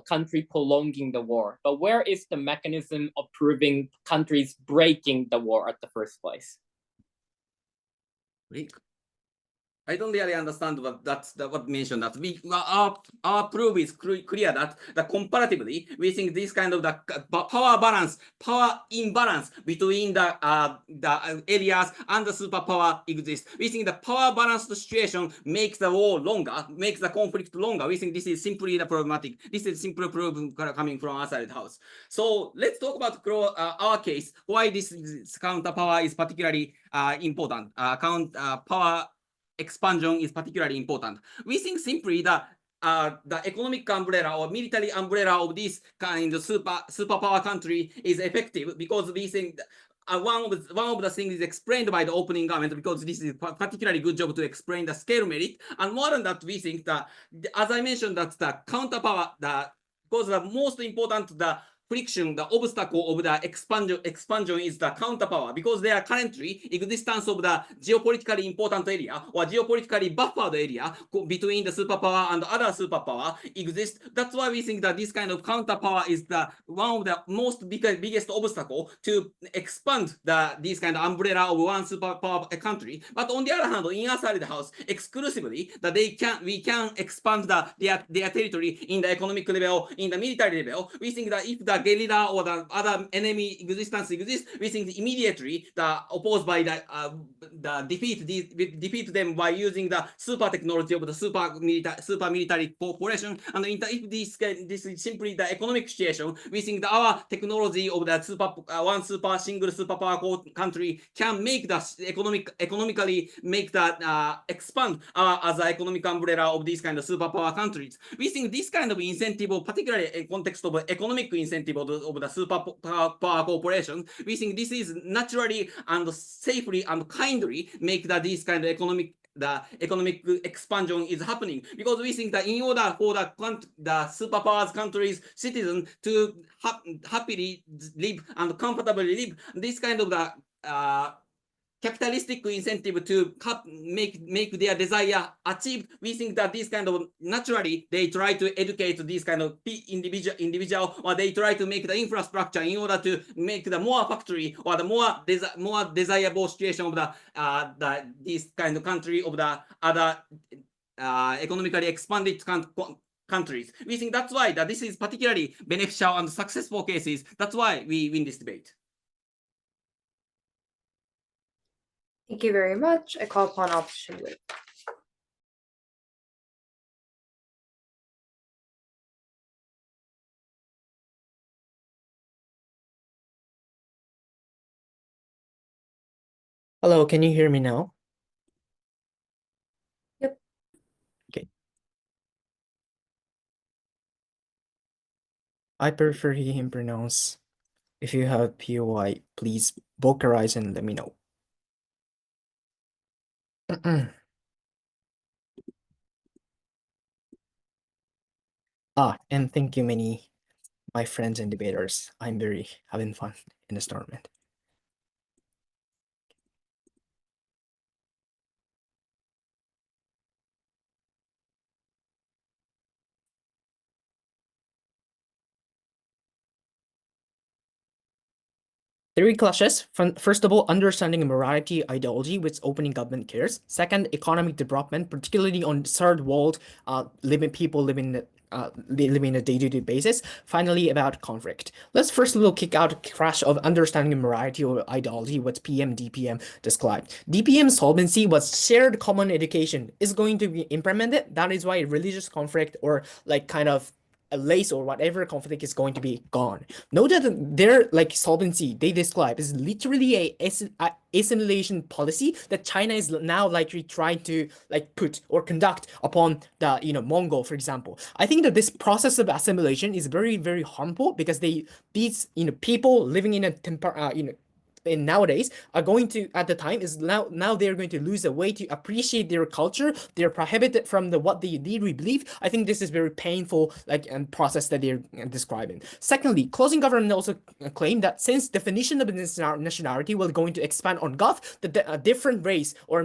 country prolonging the war, but where is the mechanism of proving countries breaking the war at the first place? I don't really understand what mentioned that. Our proof is clear that comparatively, we think this kind of the power imbalance between the areas and the superpower exists. We think the power balance situation makes the war longer, makes the conflict longer. We think this is simply the problematic. This is simply proof coming from outside the house. So let's talk about our case, why this counter power is particularly important. Power expansion is particularly important. We think simply that the economic umbrella or military umbrella of this kind of superpower country is effective because we think one of the things is explained by the opening comment because this is a particularly good job to explain the scale merit. And more than that, we think that, as I mentioned, that the counter power, the because the most important, the friction, the obstacle of the expansion is the counterpower, because they are currently existence of the geopolitically important area or geopolitically buffered area between the superpower and other superpower exists. That's why we think that this kind of counterpower is the one of the most biggest obstacle to expand this kind of umbrella of one superpower country. But on the other hand, in outside the house, exclusively that we can expand their territory in the economic level, in the military level. We think that if the guerrilla or the other enemy existence exists, we think immediately the opposed by the defeat them by using the super technology of the super military cooperation. And if this is simply the economic situation, we think that our technology of the single superpower country can make the economically make the expand as an economic umbrella of these kind of superpower countries. We think this kind of incentive, particularly in context of economic incentive of the superpower corporation, we think this is naturally and safely and kindly make that this kind of economic expansion is happening, because we think that in order for the superpowers countries citizens to happily live and comfortably live, this kind of the capitalistic incentive to make their desire achieved, we think that this kind of naturally they try to educate this kind of individual, or they try to make the infrastructure in order to make the more factory or the more desirable situation of the this kind of country of the other economically expanded countries. We think that's why that this is particularly beneficial and successful cases. That's why we win this debate. Thank you very much. I call upon option with. Hello, can you hear me now? Yep. Okay. I prefer him pronounce. If you have POI, please vocalize and let me know. And thank you my friends and debaters. I'm very having fun in this tournament. Three clashes. First of all, understanding morality ideology, which opening government cares. Second, economic development, particularly on third world people living in a day-to-day basis. Finally, about conflict. Let's first we'll kick out crash of understanding morality or ideology, what DPM described. DPM solvency was shared common education is going to be implemented. That is why religious conflict or like kind of a race or whatever conflict is going to be gone. Note that their like solvency they describe is literally a assimilation policy that China is now likely trying to like put or conduct upon the Mongol, for example. I think that this process of assimilation is very, very harmful because these people living in a and nowadays are going to at the time is now they're going to lose a way to appreciate their culture. They're prohibited from what they really believe. I think this is very painful process that they're describing. Secondly, closing government also claim that since definition of nationality will going to expand on Gulf, the different race or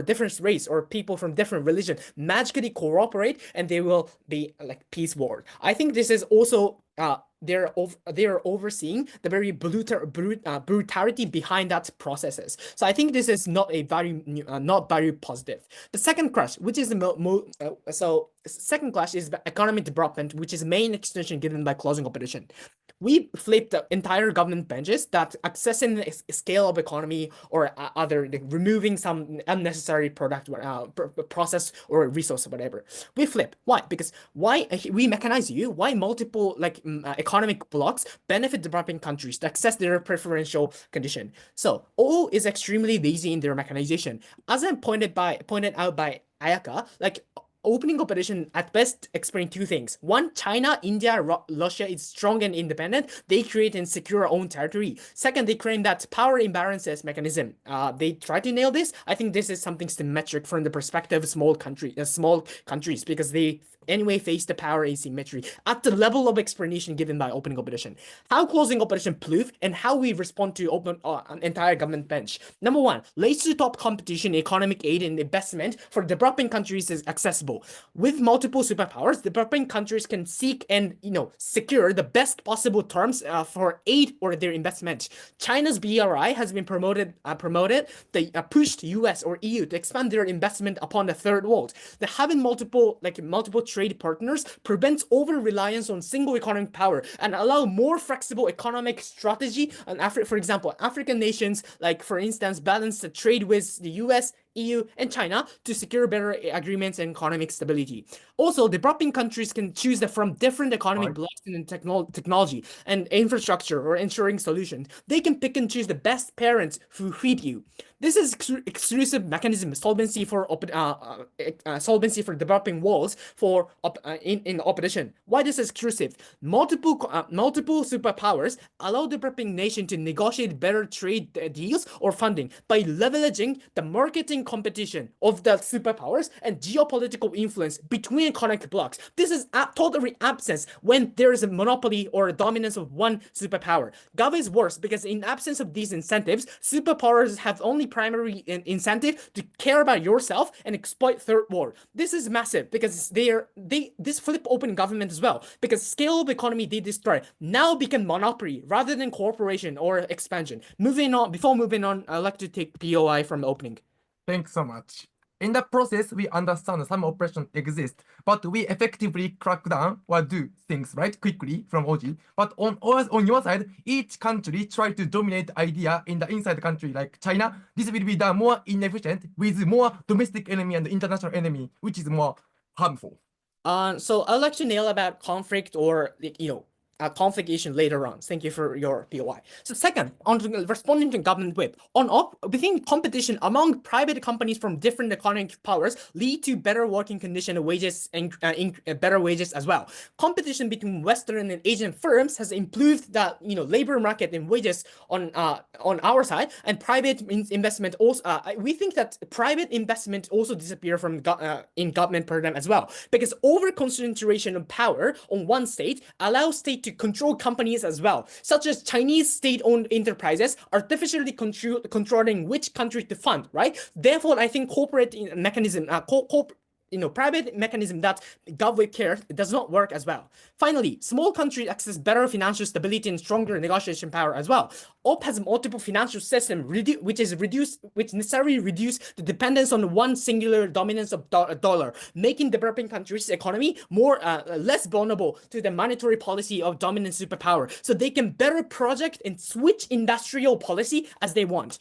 different race or people from different religion magically cooperate and they will be like peace world. I think this is also they're overseeing the very brutality behind that processes. So I think this is not very positive. The second clash, which is second clash is economic development, which is main extension given by closing competition. We flipped the entire government benches that accessing the scale of economy or removing some unnecessary product process or resource or whatever. We flip. Why? Because why we mechanize you? Why multiple economic blocks benefit developing countries to access their preferential condition? So all is extremely lazy in their mechanization. As I pointed out by Ayaka, opening competition at best explain two things. One, China, India, Russia is strong and independent. They create and secure own territory. Second, they claim that power imbalances mechanism. They try to nail this. I think this is something symmetric from the perspective of small countries, because they anyway face the power asymmetry at the level of explanation given by opening competition. How closing competition prove and how we respond to open an entire government bench. Number one, race to top competition, economic aid and investment for developing countries is accessible. With multiple superpowers, developing countries can seek and secure the best possible terms for aid or their investment. China's BRI has been pushed US or EU to expand their investment upon the third world. The having multiple trade partners prevents over-reliance on single economic power and allow more flexible economic strategy. And for example, African nations, for instance, balance the trade with the US, EU, and China to secure better agreements and economic stability. Also, developing countries can choose from different economic blocks in technology and infrastructure or ensuring solutions. They can pick and choose the best parents who feed you. This is exclusive mechanism, solvency for developing walls in opposition. Why this is exclusive? Multiple superpowers allow developing nation to negotiate better trade deals or funding by leveraging the marketing competition of the superpowers and geopolitical influence between economic blocks. This is totally absent when there is a monopoly or a dominance of one superpower. GAVA is worse because in absence of these incentives, superpowers have only primary incentive to care about yourself and exploit third world. This is massive because this flip open government as well, because scale of economy they destroy now become monopoly rather than cooperation or expansion. Before moving on, I'd like to take POI from the opening. Thanks so much. In the process, we understand some oppression exists, but we effectively crack down or do things quickly from OG. But on your side, each country try to dominate idea in the inside the country, like China. This will be done more inefficient with more domestic enemy and international enemy, which is more harmful. So I'd like to nail about conflict or conflict issue later on. Thank you for your POI. So second, on responding to government whip, within competition among private companies from different economic powers lead to better working condition and wages and better wages as well. Competition between Western and Asian firms has improved the labor market and wages on our side, and private investment also. We think that private investment also disappear from in government program as well, because over concentration of power on one state allows state to control companies as well, such as Chinese state-owned enterprises artificially controlling which country to fund, right? Therefore, I think corporate mechanism, private mechanism that government cares does not work as well. Finally, small countries access better financial stability and stronger negotiation power as well. OP has multiple financial system which necessarily reduce the dependence on one singular dominance of dollar, making developing countries' economy less vulnerable to the monetary policy of dominant superpower, so they can better project and switch industrial policy as they want.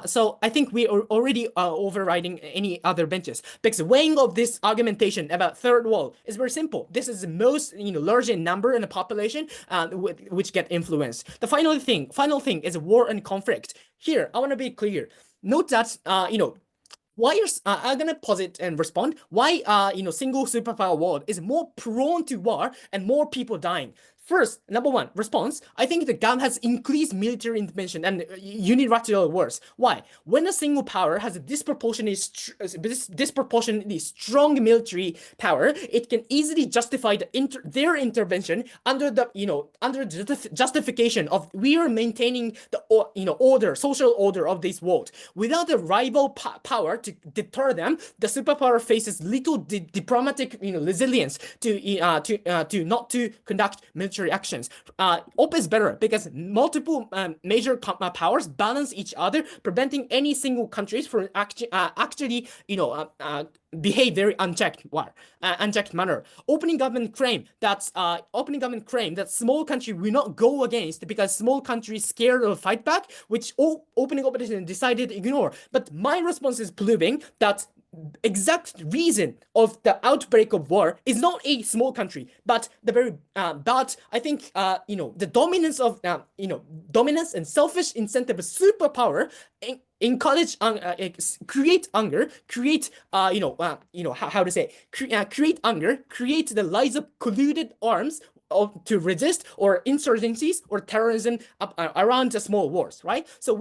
So I think we are already overriding any other benches, because weighing of this argumentation about third world is very simple. This is the most large in number in the population which get influenced. The final thing is war and conflict. Here I want to be clear. Note that why I'm gonna posit and respond why single superpower world is more prone to war and more people dying. First, number one, response. I think the GAM has increased military intervention and unilateral wars. Why? When a single power has a disproportionately strong military power, it can easily justify their intervention under the justification of we are maintaining the social order of this world. Without a rival power to deter them, the superpower faces little diplomatic resilience to not to conduct military actions. OP is better because multiple major powers balance each other, preventing any single countries from actually behave very unchecked manner. Opening government claim that small country will not go against because small countries scared of fight back, which opening competition decided to ignore. But my response is proving that exact reason of the outbreak of war is not a small country, but the very but I think the dominance of dominance and selfish incentive of superpower encourage create anger, create how to say create anger, create the rise of colluded arms to resist or insurgencies or terrorism around the small wars, right? So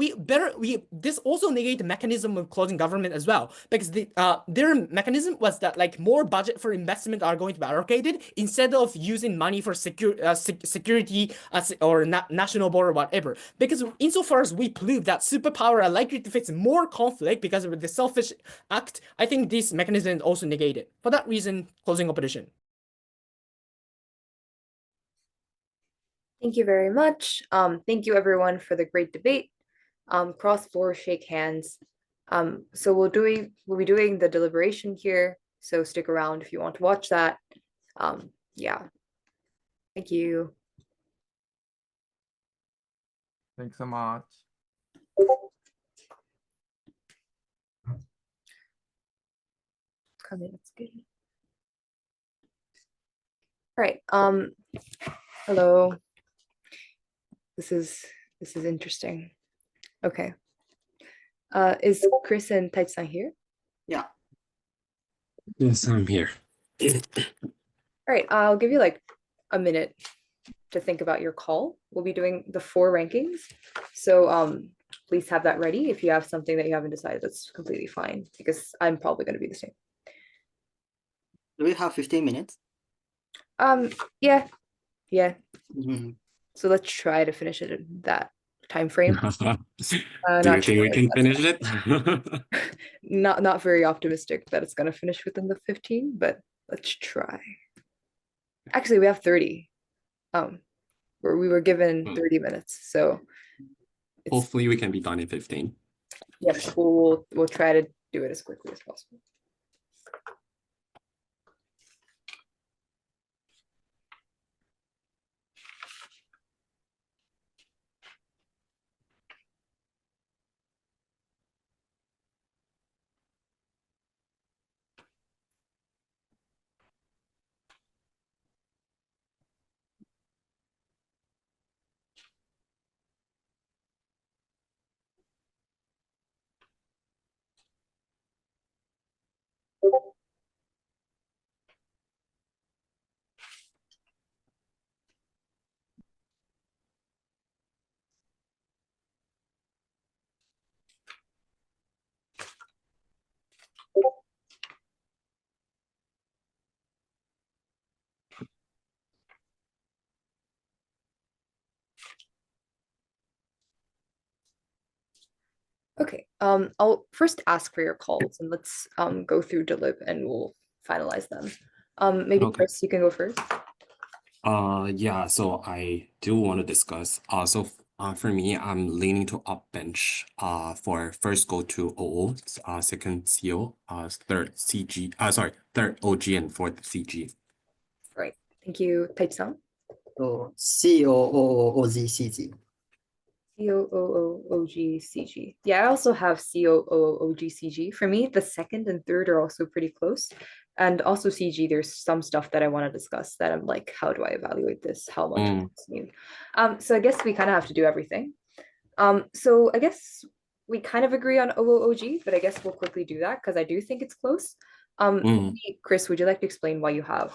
this also negate the mechanism of closing government as well, because their mechanism was that like more budget for investment are going to be allocated instead of using money for security or national border, whatever. Because insofar as we prove that superpower are likely to face more conflict because of the selfish act, I think this mechanism is also negated. For that reason, closing opposition. Thank you very much. Thank you everyone for the great debate. Cross floor, shake hands. So we'll be doing the deliberation here. So stick around if you want to watch that. Yeah. Thank you. Thanks so much. Come in, that's good. All right. Hello. This is interesting. Okay. Is Chris and Taichi-san here? Yeah. Yes, I'm here. All right, I'll give you like a minute to think about your call. We'll be doing the 4 rankings. So please have that ready. If you have something that you haven't decided, that's completely fine, because I'm probably going to be the same. Do we have 15 minutes? Yeah. Mm-hmm. So let's try to finish it in that time frame. Do you Not think sure we if can that's finish it? not very optimistic that it's going to finish within the 15, but let's try. Actually, we have 30. Where we were given 30 minutes, so Hopefully we can be done in 15. yes, we'll try to do it as quickly as possible. Okay, I'll first ask for your calls and let's go through delib and we'll finalize them. Maybe Okay. Chris, you can go first. Yeah, so I do want to discuss. For me, I'm leaning to upbench. For first go to OO, second CO, third CG. Third OG and fourth CG. Right. Thank you, Taichi-san. So COOOGCG. COOOGCG. Yeah, I also have COOOGCG. For me, the second and third are also pretty close. And also CG, there's some stuff that I want to discuss that I'm like, how do I evaluate this? How much is this new? So I guess we kind of have to do everything. So I guess we kind of agree on OOOG, but I guess we'll quickly do that because I do think it's close. Maybe, Chris, would you like to explain why you have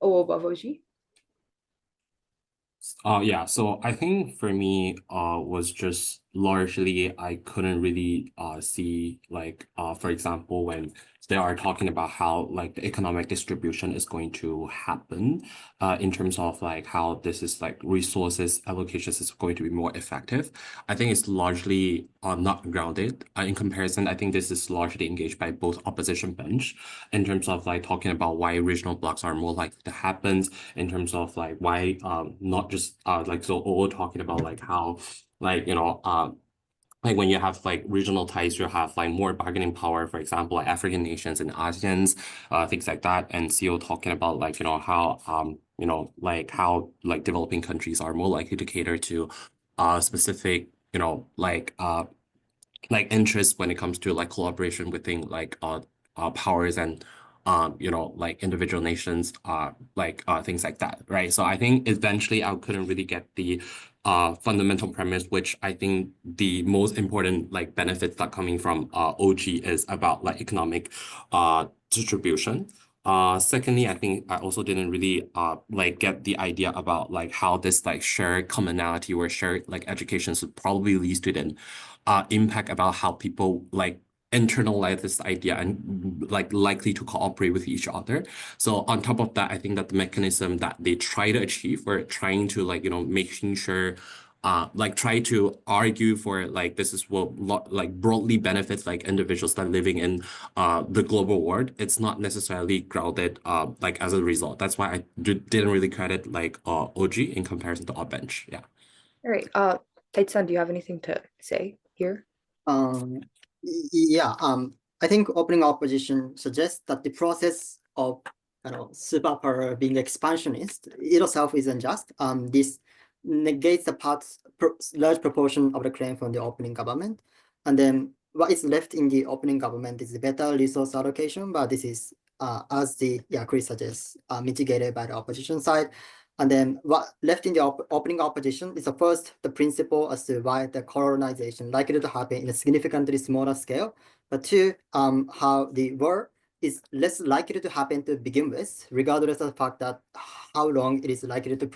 OO above OG? Yeah, so I think for me, was just largely I couldn't really see like for example when they are talking about how like the economic distribution is going to happen in terms of like how this is like resources allocations is going to be more effective. I think it's largely not grounded. In comparison, I think this is largely engaged by both opposition bench in terms of like talking about why regional blocks are more likely to happen, in terms of like why not just like so all talking about like how like like when you have like regional ties, you have like more bargaining power, for example, like African nations and ASEANs, things like that. And CO talking about like, how, like how like developing countries are more likely to cater to specific, like interests when it comes to like collaboration within like powers and you know, like individual nations, things like that, right? So I think eventually I couldn't really get the fundamental premise, which I think the most important like benefits that coming from OG is about like economic distribution. Secondly, I think I also didn't really like get the idea about like how this like shared commonality or shared like education should probably lead to an impact about how people like internalize this idea and like likely to cooperate with each other. So on top of that, I think that the mechanism that they try to achieve or trying to like, you know, making sure like try to argue for like this is what like broadly benefits like individuals that are living in the global world. It's not necessarily grounded like as a result. That's why I didn't really credit like OG in comparison to Bench. Yeah. All right. Taitsan, do you have anything to say here? Yeah. I think opening opposition suggests that the process of superpower being expansionist itself isn't just. This negates the large proportion of the claim from the opening government, and then what is left in the opening government is the better resource allocation. But this is as the Chris suggests, mitigated by the opposition side. And then what left in the opening opposition is the principle as to why the colonization likely to happen in a significantly smaller scale, but two, how the war is less likely to happen to begin with, regardless of the fact that how long it is likely to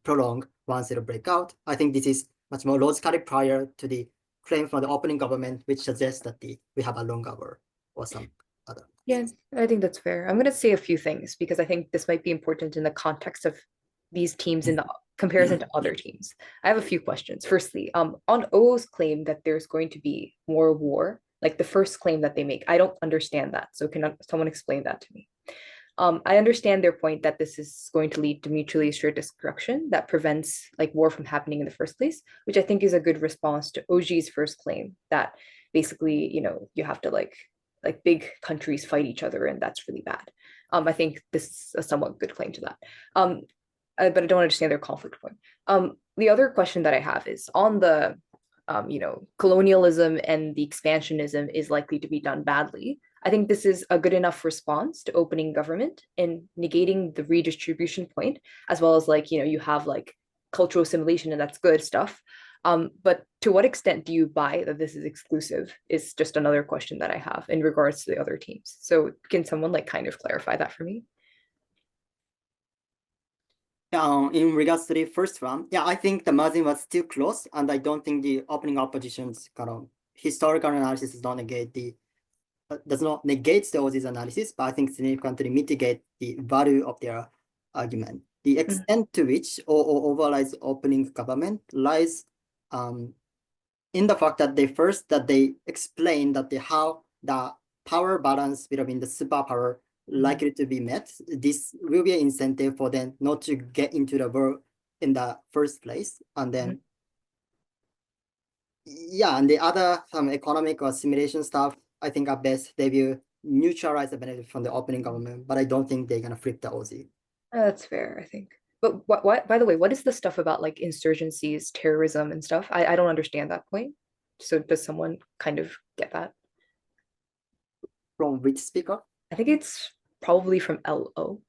prolong once it break out. I think this is much more logically prior to the claim from the opening government, which suggests that we have a longer war or some other. Yeah, I think that's fair. I'm going to say a few things because I think this might be important in the context of these teams in the comparison to other teams. I have a few questions. Firstly, on O's claim that there's going to be more war, like the first claim that they make, I don't understand that. So can someone explain that to me? I understand their point that this is going to lead to mutually assured destruction that prevents like war from happening in the first place, which I think is a good response to OG's first claim that basically, you know, you have to like big countries fight each other and that's really bad. I think this is a somewhat good claim to that. But I don't understand their conflict point. The other question that I have is on the, you know, colonialism and the expansionism is likely to be done badly. I think this is a good enough response to opening government and negating the redistribution point, as well as like, you know, you have like cultural assimilation and that's good stuff. But to what extent do you buy that this is exclusive is just another question that I have in regards to the other teams. So can someone like kind of clarify that for me? In regards to the first one, I think the margin was still close, and I don't think the opening opposition's kind of historical analysis does not negate the OG's analysis, but I think significantly mitigate the value of their argument. The extent to which OO overrides opening government lies in the fact that they explain that how the power balance between the superpower likely to be met. This will be an incentive for them not to get into the war in the first place. And then, and the other economic or simulation stuff, I think at best they will neutralize the benefit from the opening government, but I don't think they're gonna flip the OZ. That's fair, I think. But what by the way, what is the stuff about like insurgencies, terrorism and stuff? I don't understand that point. So does someone kind of get that? From which speaker? I think it's probably from LO.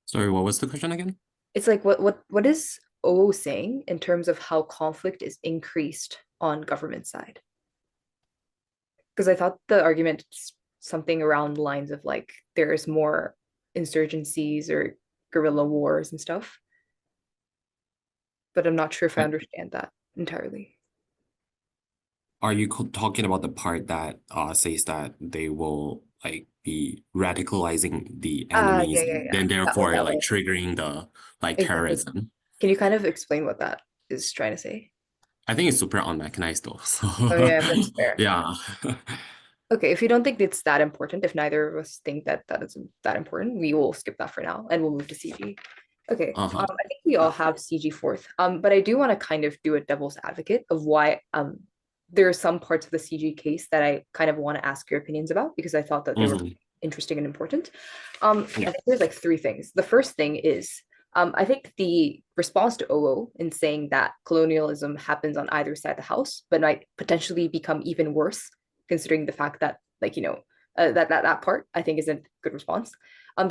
Sorry, what was the question again? It's like what is O saying in terms of how conflict is increased on government side? Because I thought the argument is something around the lines of like there's more insurgencies or guerrilla wars and stuff. But I'm not sure if I understand that entirely. Are you talking about the part that says that they will like be radicalizing the enemies yeah. and therefore that like one. triggering the like Exactly. terrorism? Can you kind of explain what that is trying to say? I think it's super unmechanized though. So Oh yeah, that's fair. yeah. Okay, if you don't think it's that important, if neither of us think that is that important, we will skip that for now and we'll move to CG. Okay, I think we all have CG fourth. But I do want to kind of do a devil's advocate of why there are some parts of the CG case that I kind of want to ask your opinions about because I thought that they were interesting and important. I think there's like three things. The first thing is I think the response to OO in saying that colonialism happens on either side of the house, but might potentially become even worse considering the fact that that part I think is a good response.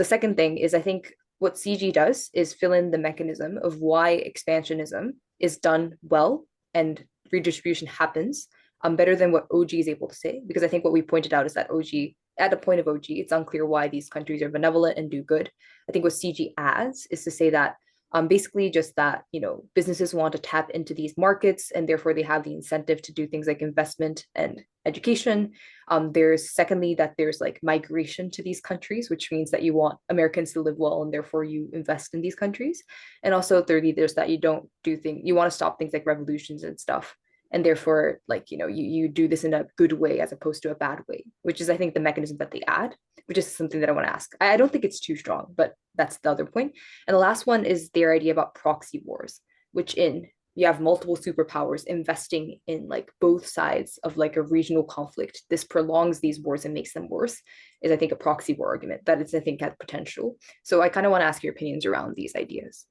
The second thing is I think what CG does is fill in the mechanism of why expansionism is done well and redistribution happens better than what OG is able to say, because I think what we pointed out is that OG, at the point of OG, it's unclear why these countries are benevolent and do good. I think what CG adds is to say that basically just that, businesses want to tap into these markets and therefore they have the incentive to do things like investment and education. There's secondly that there's like migration to these countries, which means that you want Americans to live well and therefore you invest in these countries. And also thirdly, there's that you want to stop things like revolutions and stuff. And therefore, you do this in a good way as opposed to a bad way, which is, I think, the mechanism that they add, which is something that I want to ask. I don't think it's too strong, but that's the other point. And the last one is their idea about proxy wars, which you have multiple superpowers investing in like both sides of like a regional conflict. This prolongs these wars and makes them worse, is I think a proxy war argument that is, I think, had potential. So I kind of want to ask your opinions around these ideas.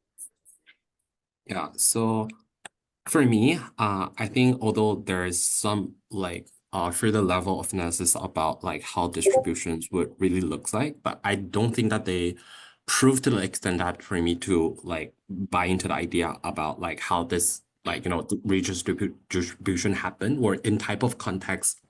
Yeah, so for me, I think although there is some further level of analysis about like how distributions would really look like, but I don't think that they prove to the extent that for me to like buy into the idea about like how this the redistribution happen, or in type of context,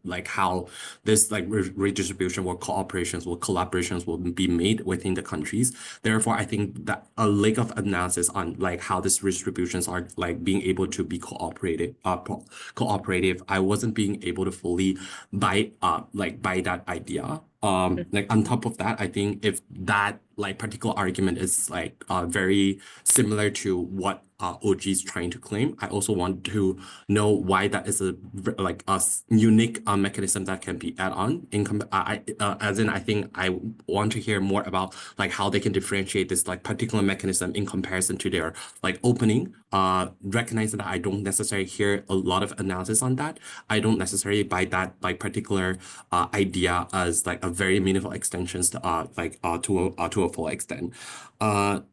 like how this like redistribution or cooperations or collaborations will be made within the countries. Therefore, I think that a lack of analysis on like how these redistributions are like being able to be cooperative, I wasn't being able to fully buy that idea. Like on top of that, I think if that like particular argument is like very similar to what OG is trying to claim, I also want to know why that is a unique mechanism that can be add on. I think I want to hear more about like how they can differentiate this like particular mechanism in comparison to their like opening. Recognizing that I don't necessarily hear a lot of analysis on that. I don't necessarily buy that like particular idea as like a very meaningful extensions to a full extent.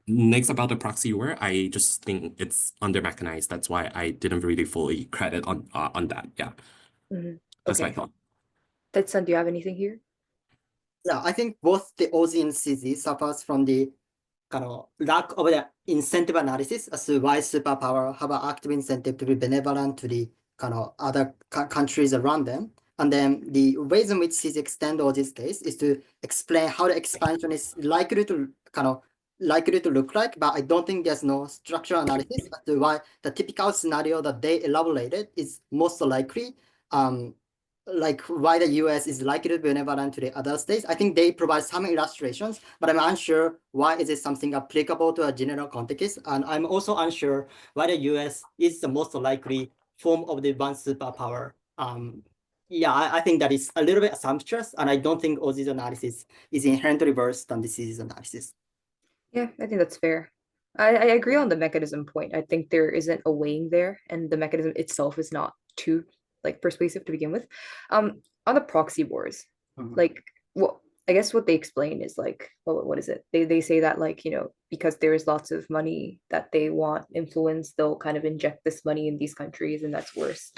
Next about the proxy war, I just think it's under mechanized. That's why I didn't really fully credit on that. Yeah, that's my thought. Tetsun, do you have anything here? Yeah, I think both the OZ and CZ suffers from the kind of lack of the incentive analysis as to why superpower have an active incentive to be benevolent to the kind of other countries around them. And then the ways in which CZ extend all this case is to explain how the expansion is likely to look like, but I don't think there's no structural analysis as to why the typical scenario that they elaborated is most likely, like why the US is likely to be benevolent to the other states. I think they provide some illustrations, but I'm unsure why is it something applicable to a general context. And I'm also unsure why the US is the most likely form of the one superpower. Yeah, I think that is a little bit assumptuous, and I don't think OZ's analysis is inherently worse than the CZ's analysis. Yeah, I think that's fair. I agree on the mechanism point. I think there isn't a weighing there, and the mechanism itself is not too like persuasive to begin with. On the proxy wars, like I guess what they explain is like, what is it? They say that like, because there's lots of money that they want influence, they'll kind of inject this money in these countries, and that's worse.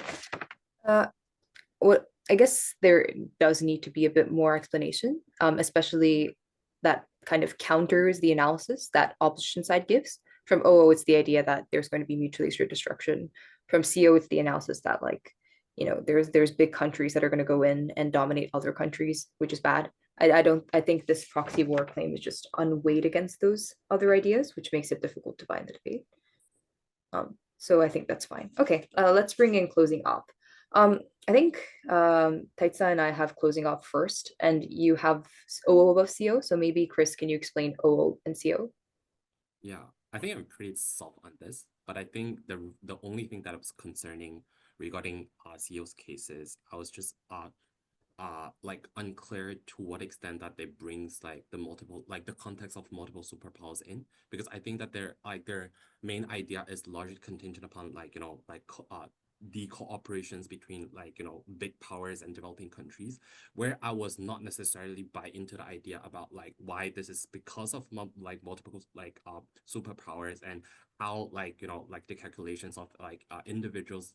What I guess there does need to be a bit more explanation, especially that kind of counters the analysis that opposition side gives. From OO, it's the idea that there's going to be mutually assured destruction. From CO, it's the analysis that like, there's big countries that are going to go in and dominate other countries, which is bad. I think this proxy war claim is just unweighed against those other ideas, which makes it difficult to buy in the debate. So I think that's fine. Okay, let's bring in closing op. I think Taitsa and I have closing op first, and you have OO above CO. So maybe Chris, can you explain OO and CO? Yeah, I think I'm pretty soft on this, but I think the only thing that was concerning regarding CO's cases, I was just like unclear to what extent that they brings like the context of multiple superpowers in, because I think that their main idea is largely contingent upon the cooperations between big powers and developing countries, where I was not necessarily buy into the idea about like why this is because of multiple superpowers, and how the calculations of individuals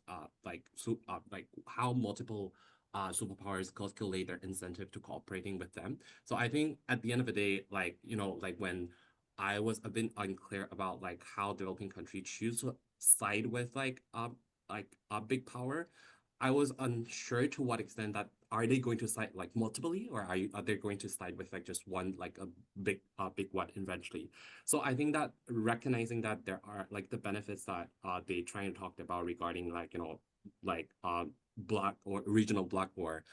how multiple superpowers calculate their incentive to cooperating with them. So I think at the end of the day, like, you know, like when I was a bit unclear about like how developing countries choose to side with like a big power, I was unsure to what extent that are they going to side like multiply, or are they going to side with like just one, like a big one eventually. So I think that recognizing that there are like the benefits that they try and talk about regarding like, you know, like bloc or regional bloc or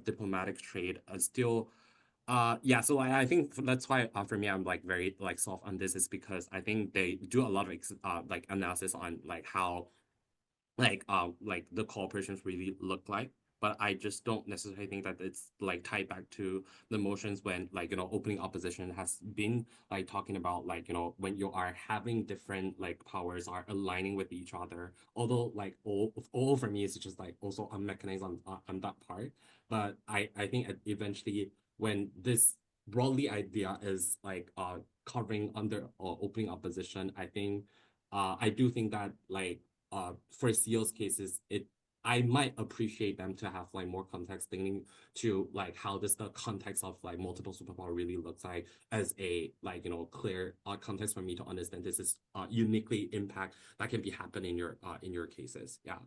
diplomatic trade still yeah, so I think that's why for me I'm like very like soft on this, is because I think they do a lot of like analysis on like how like the cooperations really look like, but I just don't necessarily think that it's like tied back to the motions when like, you know, opening opposition has been like talking about like, you know, when you are having different like powers are aligning with each other, although like all for me is just like also a mechanism on that part. But I think eventually when this broadly idea is like covering under or opening opposition, I think I do think that like for CEO's cases, I might appreciate them to have like more context thinking to like how does the context of like multiple superpower really looks like as a like, you know, clear context for me to understand this is uniquely impact that can be happening in your cases. Yeah,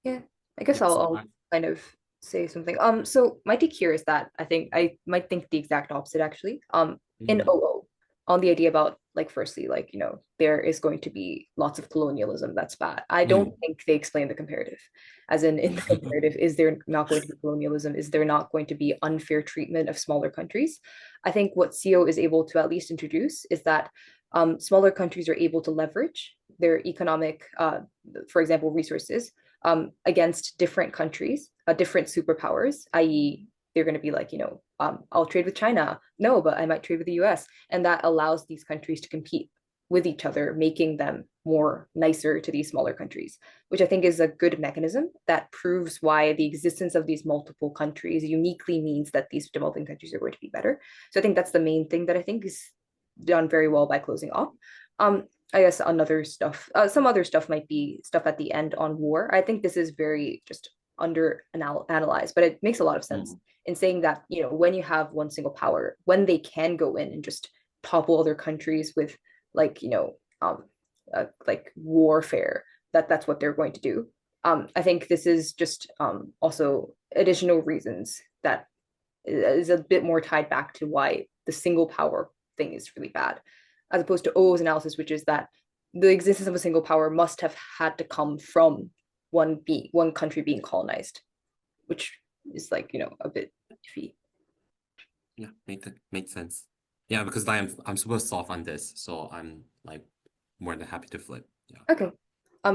I guess Yeah, so I'll kind of say something. So my take here is that I think I might think the exact opposite actually. In OO, on the idea about like firstly, like, you know, there is going to be lots of colonialism that's bad. I don't think they explain the comparative. As in the comparative, is there not going to be colonialism? Is there not going to be unfair treatment of smaller countries? I think what CO is able to at least introduce is that smaller countries are able to leverage their economic, for example, resources against different countries, different superpowers, i.e. they're going to be like, you know, I'll trade with China. No, but I might trade with the US. And that allows these countries to compete with each other, making them more nicer to these smaller countries, which I think is a good mechanism that proves why the existence of these multiple countries uniquely means that these developing countries are going to be better. So I think that's the main thing that I think is done very well by closing off. I guess another stuff, some other stuff might be stuff at the end on war. I think this is very just analyzed, but it makes a lot of sense in saying that, you know, when you have one single power, when they can go in and just topple other countries with like, you know, like warfare, that's what they're going to do. I think this is just also additional reasons that is a bit more tied back to why the single power thing is really bad, as opposed to O's analysis, which is that the existence of a single power must have had to come from one country being colonized, which is like, you know, a bit iffy. Yeah, makes sense. Yeah, because I'm super soft on this, so I'm like more than happy to flip. Yeah. Okay.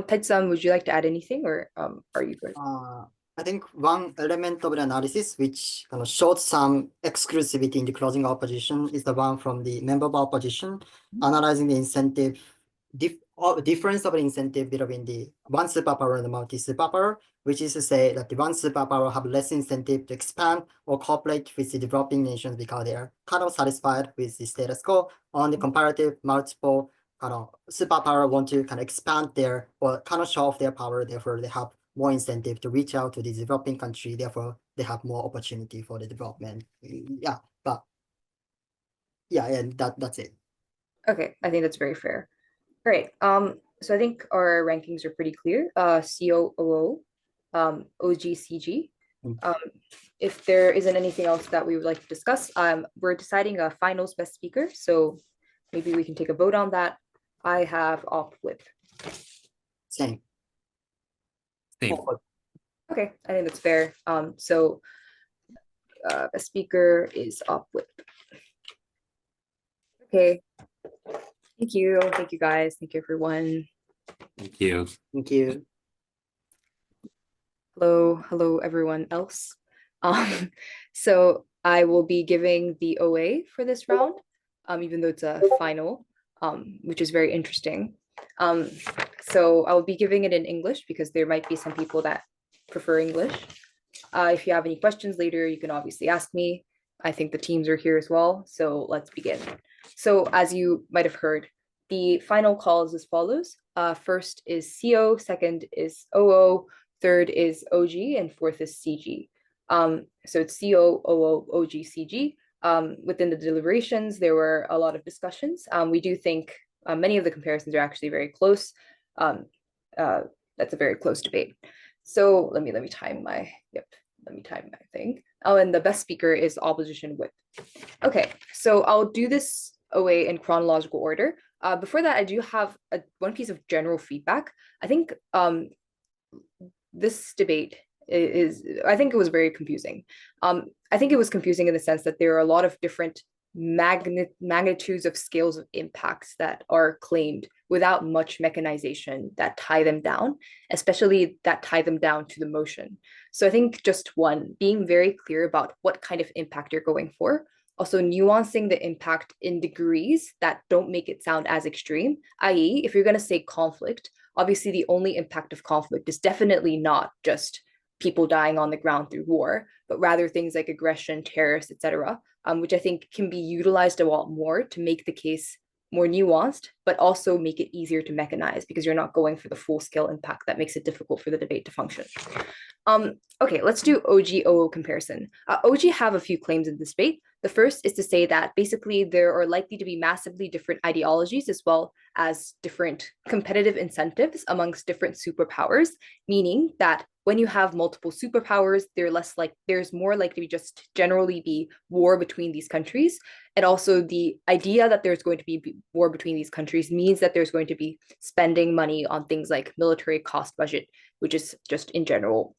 Ted-san, would you like to add anything, or are you good? I think one element of the analysis which kind of showed some exclusivity in the closing opposition is the one from the member of opposition, analyzing the incentive, difference of the incentive between the one superpower and the multi-superpower, which is to say that the one superpower have less incentive to expand or cooperate with the developing nations because they are kind of satisfied with the status quo. On the comparative, multiple kind of superpower want to kind of expand their or kind of show off their power, therefore they have more incentive to reach out to the developing country, therefore they have more opportunity for the development. Yeah, but yeah, and that's it. Okay, I think that's very fair. All right. So I think our rankings are pretty clear. COO, OGCG. If there isn't anything else that we would like to discuss, we're deciding a finals best speaker. So maybe we can take a vote on that. I have op whip. Same. Okay, I think that's fair. So best speaker is op whip. Okay. Thank you guys. Thank you everyone. Thank you. Thank you. Hello everyone else. So I will be giving the OA for this round, even though it's a final, which is very interesting. So I'll be giving it in English because there might be some people that prefer English. If you have any questions later, you can obviously ask me. I think the teams are here as well, so let's begin. So as you might have heard, the final call is as follows. First is CO, second is OO, third is OG, and fourth is CG. So it's COOO, OG, CG. Within the deliberations, there were a lot of discussions. We do think many of the comparisons are actually very close. That's a very close debate. So let me time my thing. Oh, and the best speaker is opposition with. Okay, so I'll do this away in chronological order. Before that, I do have one piece of general feedback. I think this debate I think it was very confusing. I think it was confusing in the sense that there are a lot of different magnitudes of scales of impacts that are claimed without much mechanization that tie them down, especially that tie them down to the motion. So I think just one, being very clear about what kind of impact you're going for, also nuancing the impact in degrees that don't make it sound as extreme, i.e., if you're going to say conflict, obviously the only impact of conflict is definitely not just people dying on the ground through war, but rather things like aggression, terrorists, etc., which I think can be utilized a lot more to make the case more nuanced, but also make it easier to mechanize because you're not going for the full scale impact that makes it difficult for the debate to function. Okay, let's do OG-OO comparison. OG have a few claims in this debate. The first is to say that basically there are likely to be massively different ideologies as well as different competitive incentives amongst different superpowers, meaning that when you have multiple superpowers, there's more likely to just generally be war between these countries. And also the idea that there's going to be war between these countries means that there's going to be spending money on things like military cost budget, which is just in general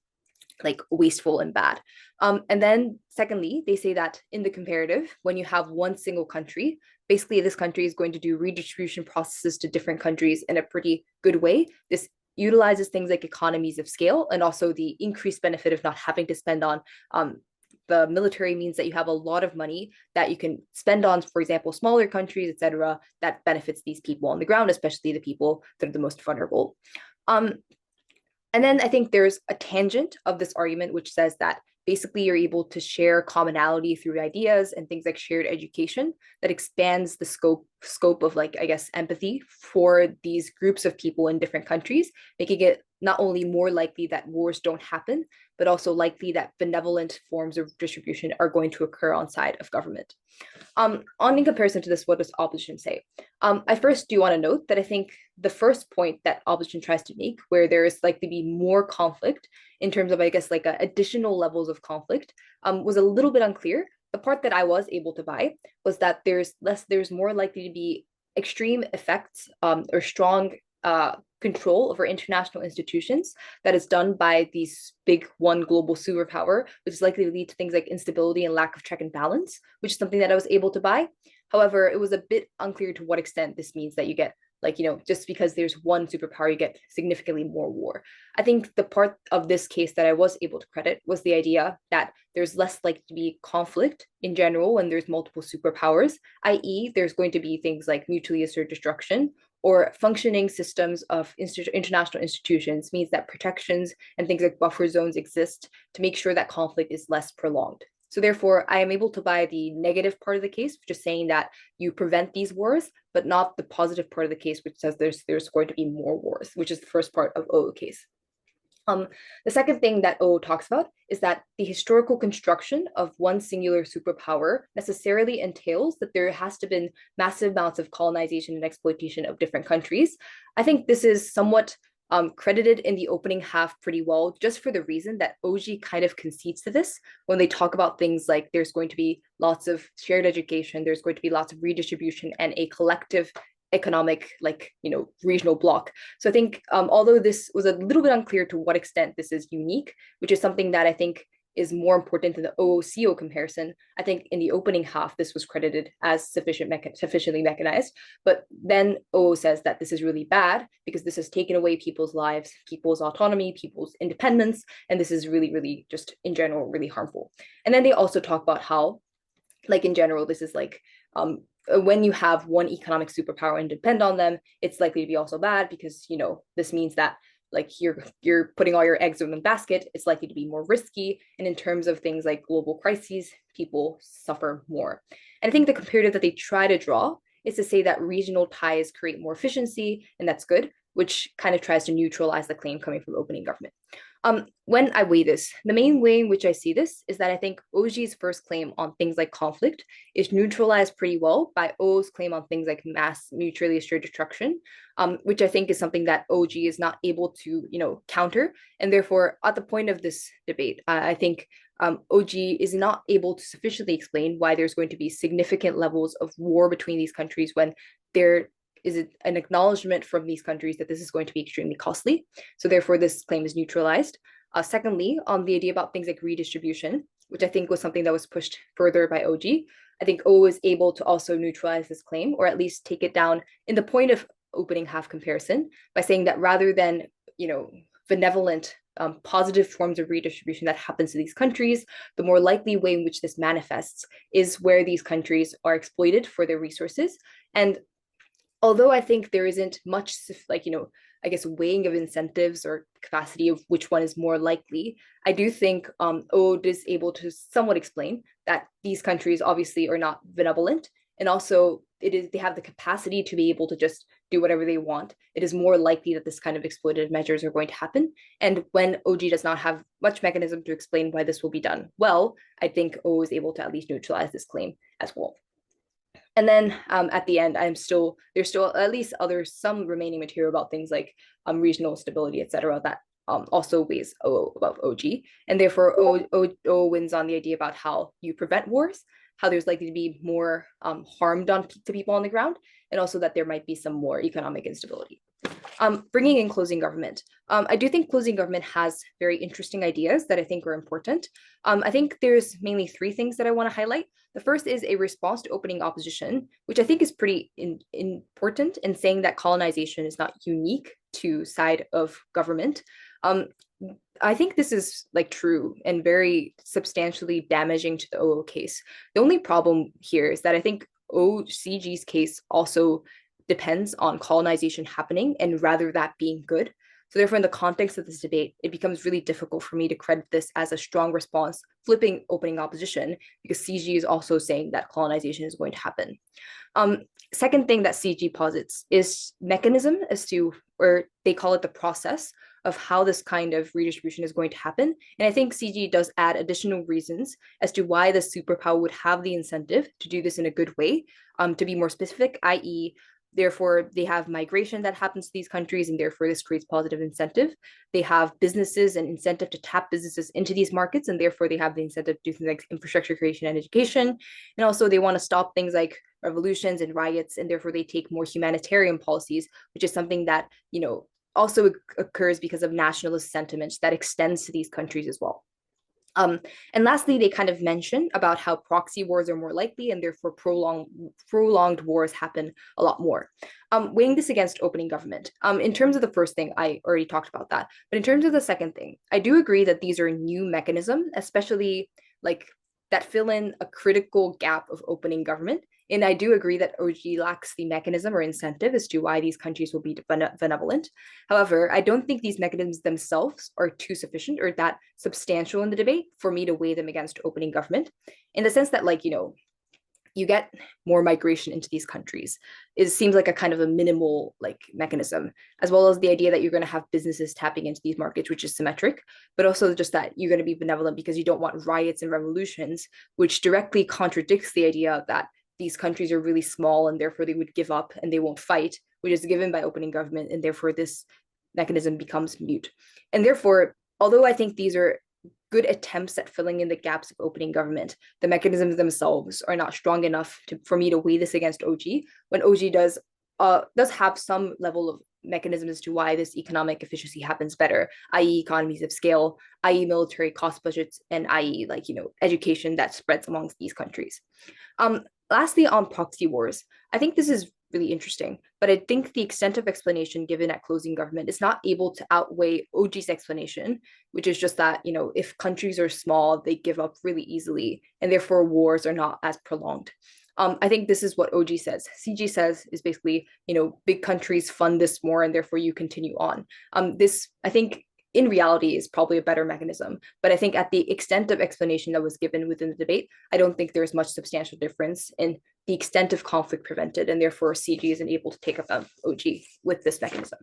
like wasteful and bad. And then secondly, they say that in the comparative, when you have one single country, basically this country is going to do redistribution processes to different countries in a pretty good way. This utilizes things like economies of scale, and also the increased benefit of not having to spend on the military means that you have a lot of money that you can spend on, for example, smaller countries, etc., that benefits these people on the ground, especially the people that are the most vulnerable. And then I think there's a tangent of this argument, which says that basically you're able to share commonality through ideas and things like shared education that expands the scope of, like, I guess, empathy for these groups of people in different countries, making it not only more likely that wars don't happen, but also likely that benevolent forms of distribution are going to occur on side of government. In comparison to this, what does opposition say? I first do want to note that I think the first point that opposition tries to make, where there is likely to be more conflict in terms of, I guess, like additional levels of conflict, was a little bit unclear. The part that I was able to buy was that there's more likely to be extreme effects or strong control over international institutions that is done by these big one global superpower, which is likely to lead to things like instability and lack of check and balance, which is something that I was able to buy. However, it was a bit unclear to what extent this means that you get, like, you know, just because there's one superpower, you get significantly more war. I think the part of this case that I was able to credit was the idea that there's less likely to be conflict in general when there's multiple superpowers, i.e., there's going to be things like mutually assured destruction, or functioning systems of international institutions means that protections and things like buffer zones exist to make sure that conflict is less prolonged. So therefore, I am able to buy the negative part of the case, which is saying that you prevent these wars, but not the positive part of the case, which says there's going to be more wars, which is the first part of OO case. The second thing that OO talks about is that the historical construction of one singular superpower necessarily entails that there has to been massive amounts of colonization and exploitation of different countries. I think this is somewhat credited in the opening half pretty well, just for the reason that OG kind of concedes to this when they talk about things like there's going to be lots of shared education, there's going to be lots of redistribution and a collective economic, like, you know, regional bloc. So I think although this was a little bit unclear to what extent this is unique, which is something that I think is more important than the OOCO comparison, I think in the opening half, this was credited as sufficiently mechanized. But then OO says that this is really bad because this has taken away people's lives, people's autonomy, people's independence, and this is really, really just in general, really harmful. And then they also talk about how, like, in general, this is like, when you have one economic superpower and depend on them, it's likely to be also bad because, you know, this means that, like, you're putting all your eggs in one basket. It's likely to be more risky. And in terms of things like global crises, people suffer more. And I think the comparative that they try to draw is to say that regional ties create more efficiency, and that's good, which kind of tries to neutralize the claim coming from opening government. When I weigh this, the main way in which I see this is that I think OG's first claim on things like conflict is neutralized pretty well by O's claim on things like mass mutually assured destruction, which I think is something that OG is not able to, counter. And therefore, at the point of this debate, I think OG is not able to sufficiently explain why there's going to be significant levels of war between these countries when there is an acknowledgement from these countries that this is going to be extremely costly. So therefore, this claim is neutralized. Secondly, on the idea about things like redistribution, which I think was something that was pushed further by OG, I think O is able to also neutralize this claim, or at least take it down in the point of opening half comparison by saying that rather than, benevolent positive forms of redistribution that happens to these countries, the more likely way in which this manifests is where these countries are exploited for their resources. And although I think there isn't much weighing of incentives or capacity of which one is more likely, I do think O is able to somewhat explain that these countries obviously are not benevolent, and also they have the capacity to be able to just do whatever they want. It is more likely that this kind of exploitative measures are going to happen. And when OG does not have much mechanism to explain why this will be done well, I think O is able to at least neutralize this claim as well. And then at the end, there's still at least some remaining material about things like regional stability, etc., that also weighs O above OG. And therefore, O wins on the idea about how you prevent wars, how there's likely to be more harm done to people on the ground, and also that there might be some more economic instability. Bringing in closing government. I do think closing government has very interesting ideas that I think are important. I think there's mainly three things that I want to highlight. The first is a response to opening opposition, which I think is pretty important in saying that colonization is not unique to side of government. I think this is true and very substantially damaging to the OO case. The only problem here is that I think OCG's case also depends on colonization happening and rather that being good. So therefore, in the context of this debate, it becomes really difficult for me to credit this as a strong response, flipping opening opposition, because CG is also saying that colonization is going to happen. Second thing that CG posits is mechanism as to, or they call it the process of how this kind of redistribution is going to happen. And I think CG does add additional reasons as to why the superpower would have the incentive to do this in a good way. To be more specific, i.e., therefore, they have migration that happens to these countries, and therefore this creates positive incentive. They have businesses and incentive to tap businesses into these markets, and therefore they have the incentive to do things like infrastructure creation and education. And also they want to stop things like revolutions and riots, and therefore they take more humanitarian policies, which is something that, also occurs because of nationalist sentiments that extends to these countries as well. And lastly, they kind of mention about how proxy wars are more likely and therefore prolonged wars happen a lot more. Weighing this against opening government. In terms of the first thing, I already talked about that. But in terms of the second thing, I do agree that these are new mechanisms, especially that fill in a critical gap of opening government. And I do agree that OG lacks the mechanism or incentive as to why these countries will be benevolent. However, I don't think these mechanisms themselves are too sufficient or that substantial in the debate for me to weigh them against opening government, in the sense that, you get more migration into these countries. It seems like a kind of a minimal mechanism, as well as the idea that you're going to have businesses tapping into these markets, which is symmetric, but also just that you're going to be benevolent because you don't want riots and revolutions, which directly contradicts the idea that these countries are really small and therefore they would give up and they won't fight, which is given by opening government, and therefore this mechanism becomes mute. And therefore, although I think these are good attempts at filling in the gaps of opening government, the mechanisms themselves are not strong enough for me to weigh this against OG, when OG does have some level of mechanism as to why this economic efficiency happens better, i.e. economies of scale, i.e. military cost budgets, and i.e. education that spreads amongst these countries. Lastly, on proxy wars, I think this is really interesting, but I think the extent of explanation given at closing government is not able to outweigh OG's explanation, which is just that, if countries are small, they give up really easily, and therefore wars are not as prolonged. I think this is what OG says. CG says is basically, big countries fund this more, and therefore you continue on. This, I think, in reality is probably a better mechanism. But I think at the extent of explanation that was given within the debate, I don't think there's much substantial difference in the extent of conflict prevented, and therefore CG isn't able to take up OG with this mechanism.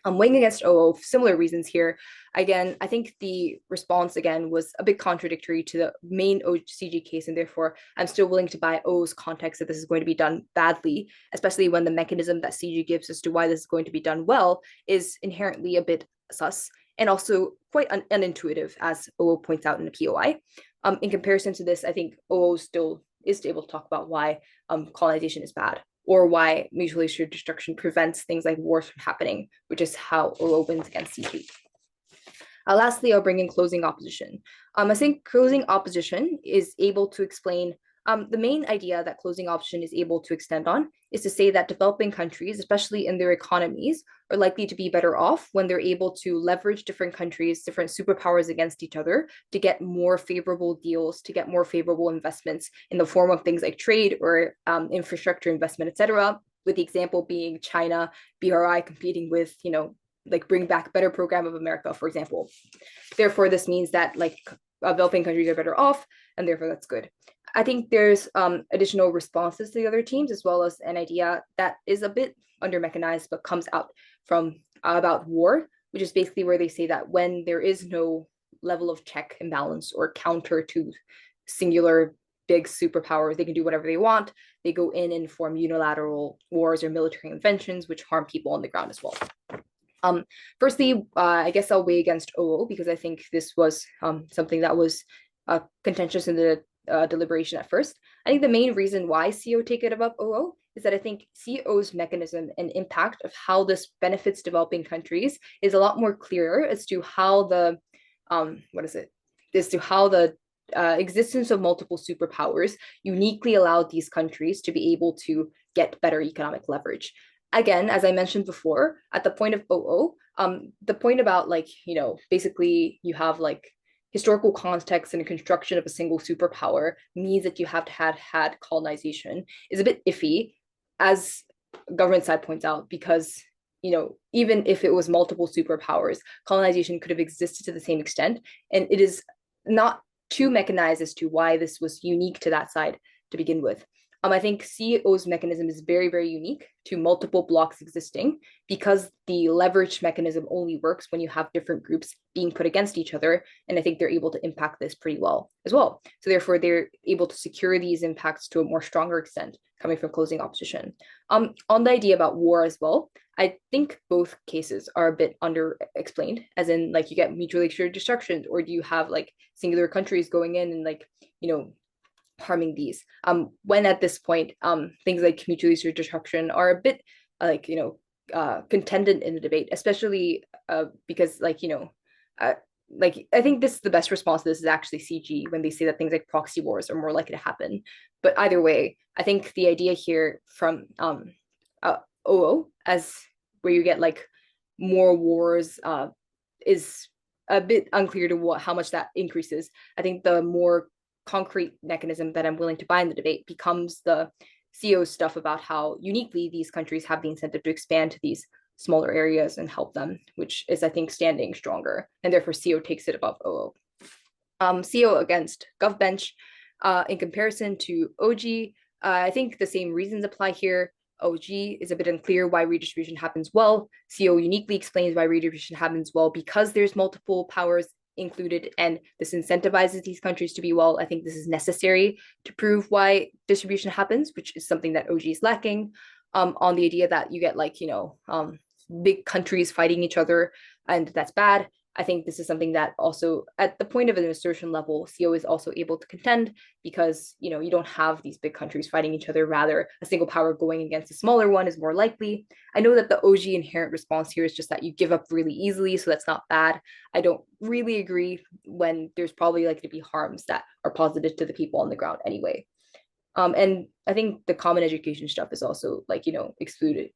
Weighing against OO, similar reasons here. Again, I think the response again was a bit contradictory to the main CG case, and therefore I'm still willing to buy OO's context that this is going to be done badly, especially when the mechanism that CG gives as to why this is going to be done well is inherently a bit sus and also quite unintuitive, as OO points out in the POI. In comparison to this, I think OO still is able to talk about why colonization is bad, or why mutually assured destruction prevents things like wars from happening, which is how OO wins against CG. Lastly, I'll bring in closing opposition. I think closing opposition is able to explain the main idea that closing opposition is able to extend on is to say that developing countries, especially in their economies, are likely to be better off when they're able to leverage different countries, different superpowers against each other to get more favorable deals, to get more favorable investments in the form of things like trade or infrastructure investment, etc. With the example being China, BRI competing with, like Bring Back Better Program of America, for example. Therefore, this means that like developing countries are better off, and therefore that's good. I think there's additional responses to the other teams, as well as an idea that is a bit under-mechanized, but comes out from about war, which is basically where they say that when there is no level of check and balance or counter to singular big superpowers, they can do whatever they want. They go in and form unilateral wars or military inventions, which harm people on the ground as well. Firstly, I guess I'll weigh against OO because I think this was something that was contentious in the deliberation at first. I think the main reason why CO take it above OO is that I think CO's mechanism and impact of how this benefits developing countries is a lot more clearer as to how the existence of multiple superpowers uniquely allowed these countries to be able to get better economic leverage. Again, as I mentioned before, at the point of OO, the point about basically you have historical context and a construction of a single superpower means that you have to have had colonization is a bit iffy, as government side points out, because even if it was multiple superpowers, colonization could have existed to the same extent, and it is not too mechanized as to why this was unique to that side to begin with. I think CO's mechanism is very, very unique to multiple blocks existing because the leverage mechanism only works when you have different groups being put against each other. And I think they're able to impact this pretty well as well. So therefore, they're able to secure these impacts to a more stronger extent coming from closing opposition. On the idea about war as well, I think both cases are a bit under-explained, as in you get mutually assured destruction, or do you have singular countries going in and harming these, when at this point things like mutually assured destruction are a bit contended in the debate, especially because I think this is the best response to this is actually CG when they say that things like proxy wars are more likely to happen. But either way, I think the idea here from OO as where you get more wars is a bit unclear to how much that increases. I think the more concrete mechanism that I'm willing to buy in the debate becomes the CO stuff about how uniquely these countries have the incentive to expand to these smaller areas and help them, which is, I think, standing stronger, and therefore CO takes it above OO. CO against GovBench. In comparison to OG, I think the same reasons apply here. OG is a bit unclear why redistribution happens well. CO uniquely explains why redistribution happens well because there's multiple powers included, and this incentivizes these countries to be well. I think this is necessary to prove why distribution happens, which is something that OG is lacking. On the idea that you get big countries fighting each other, and that's bad. I think this is something that also at the point of an assertion level, CO is also able to contend because you don't have these big countries fighting each other. Rather, a single power going against a smaller one is more likely. I know that the OG inherent response here is just that you give up really easily, so that's not bad. I don't really agree when there's probably likely to be harms that are positive to the people on the ground anyway. And I think the common education stuff is also excluded,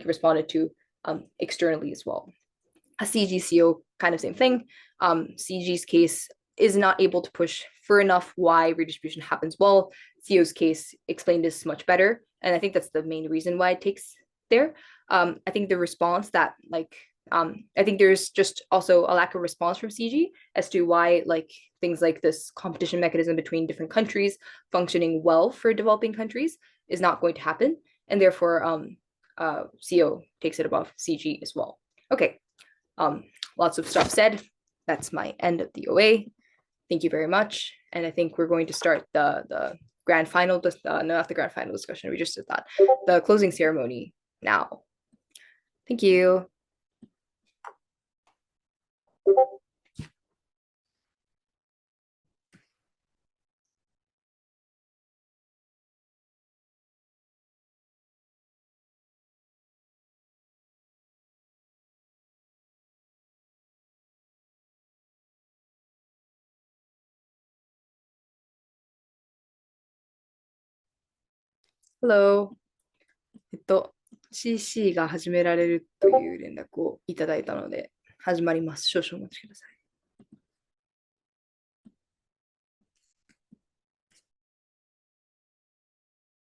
responded to externally as well. A CG-CO kind of same thing. CG's case is not able to push for enough why redistribution happens well. CO's case explained this much better, and I think that's the main reason why it takes there. I think the response that I think there's just also a lack of response from CG as to why things like this competition mechanism between different countries functioning well for developing countries is not going to happen, and therefore CO takes it above CG as well. Okay. Lots of stuff said. That's my end of the OA. Thank you very much. And I think we're going to start the grand final, no, not the grand final discussion. We just did that. The closing ceremony now. Thank you. Hello. CC が始められるという連絡をいただいたので、始まります。少々お待ちください。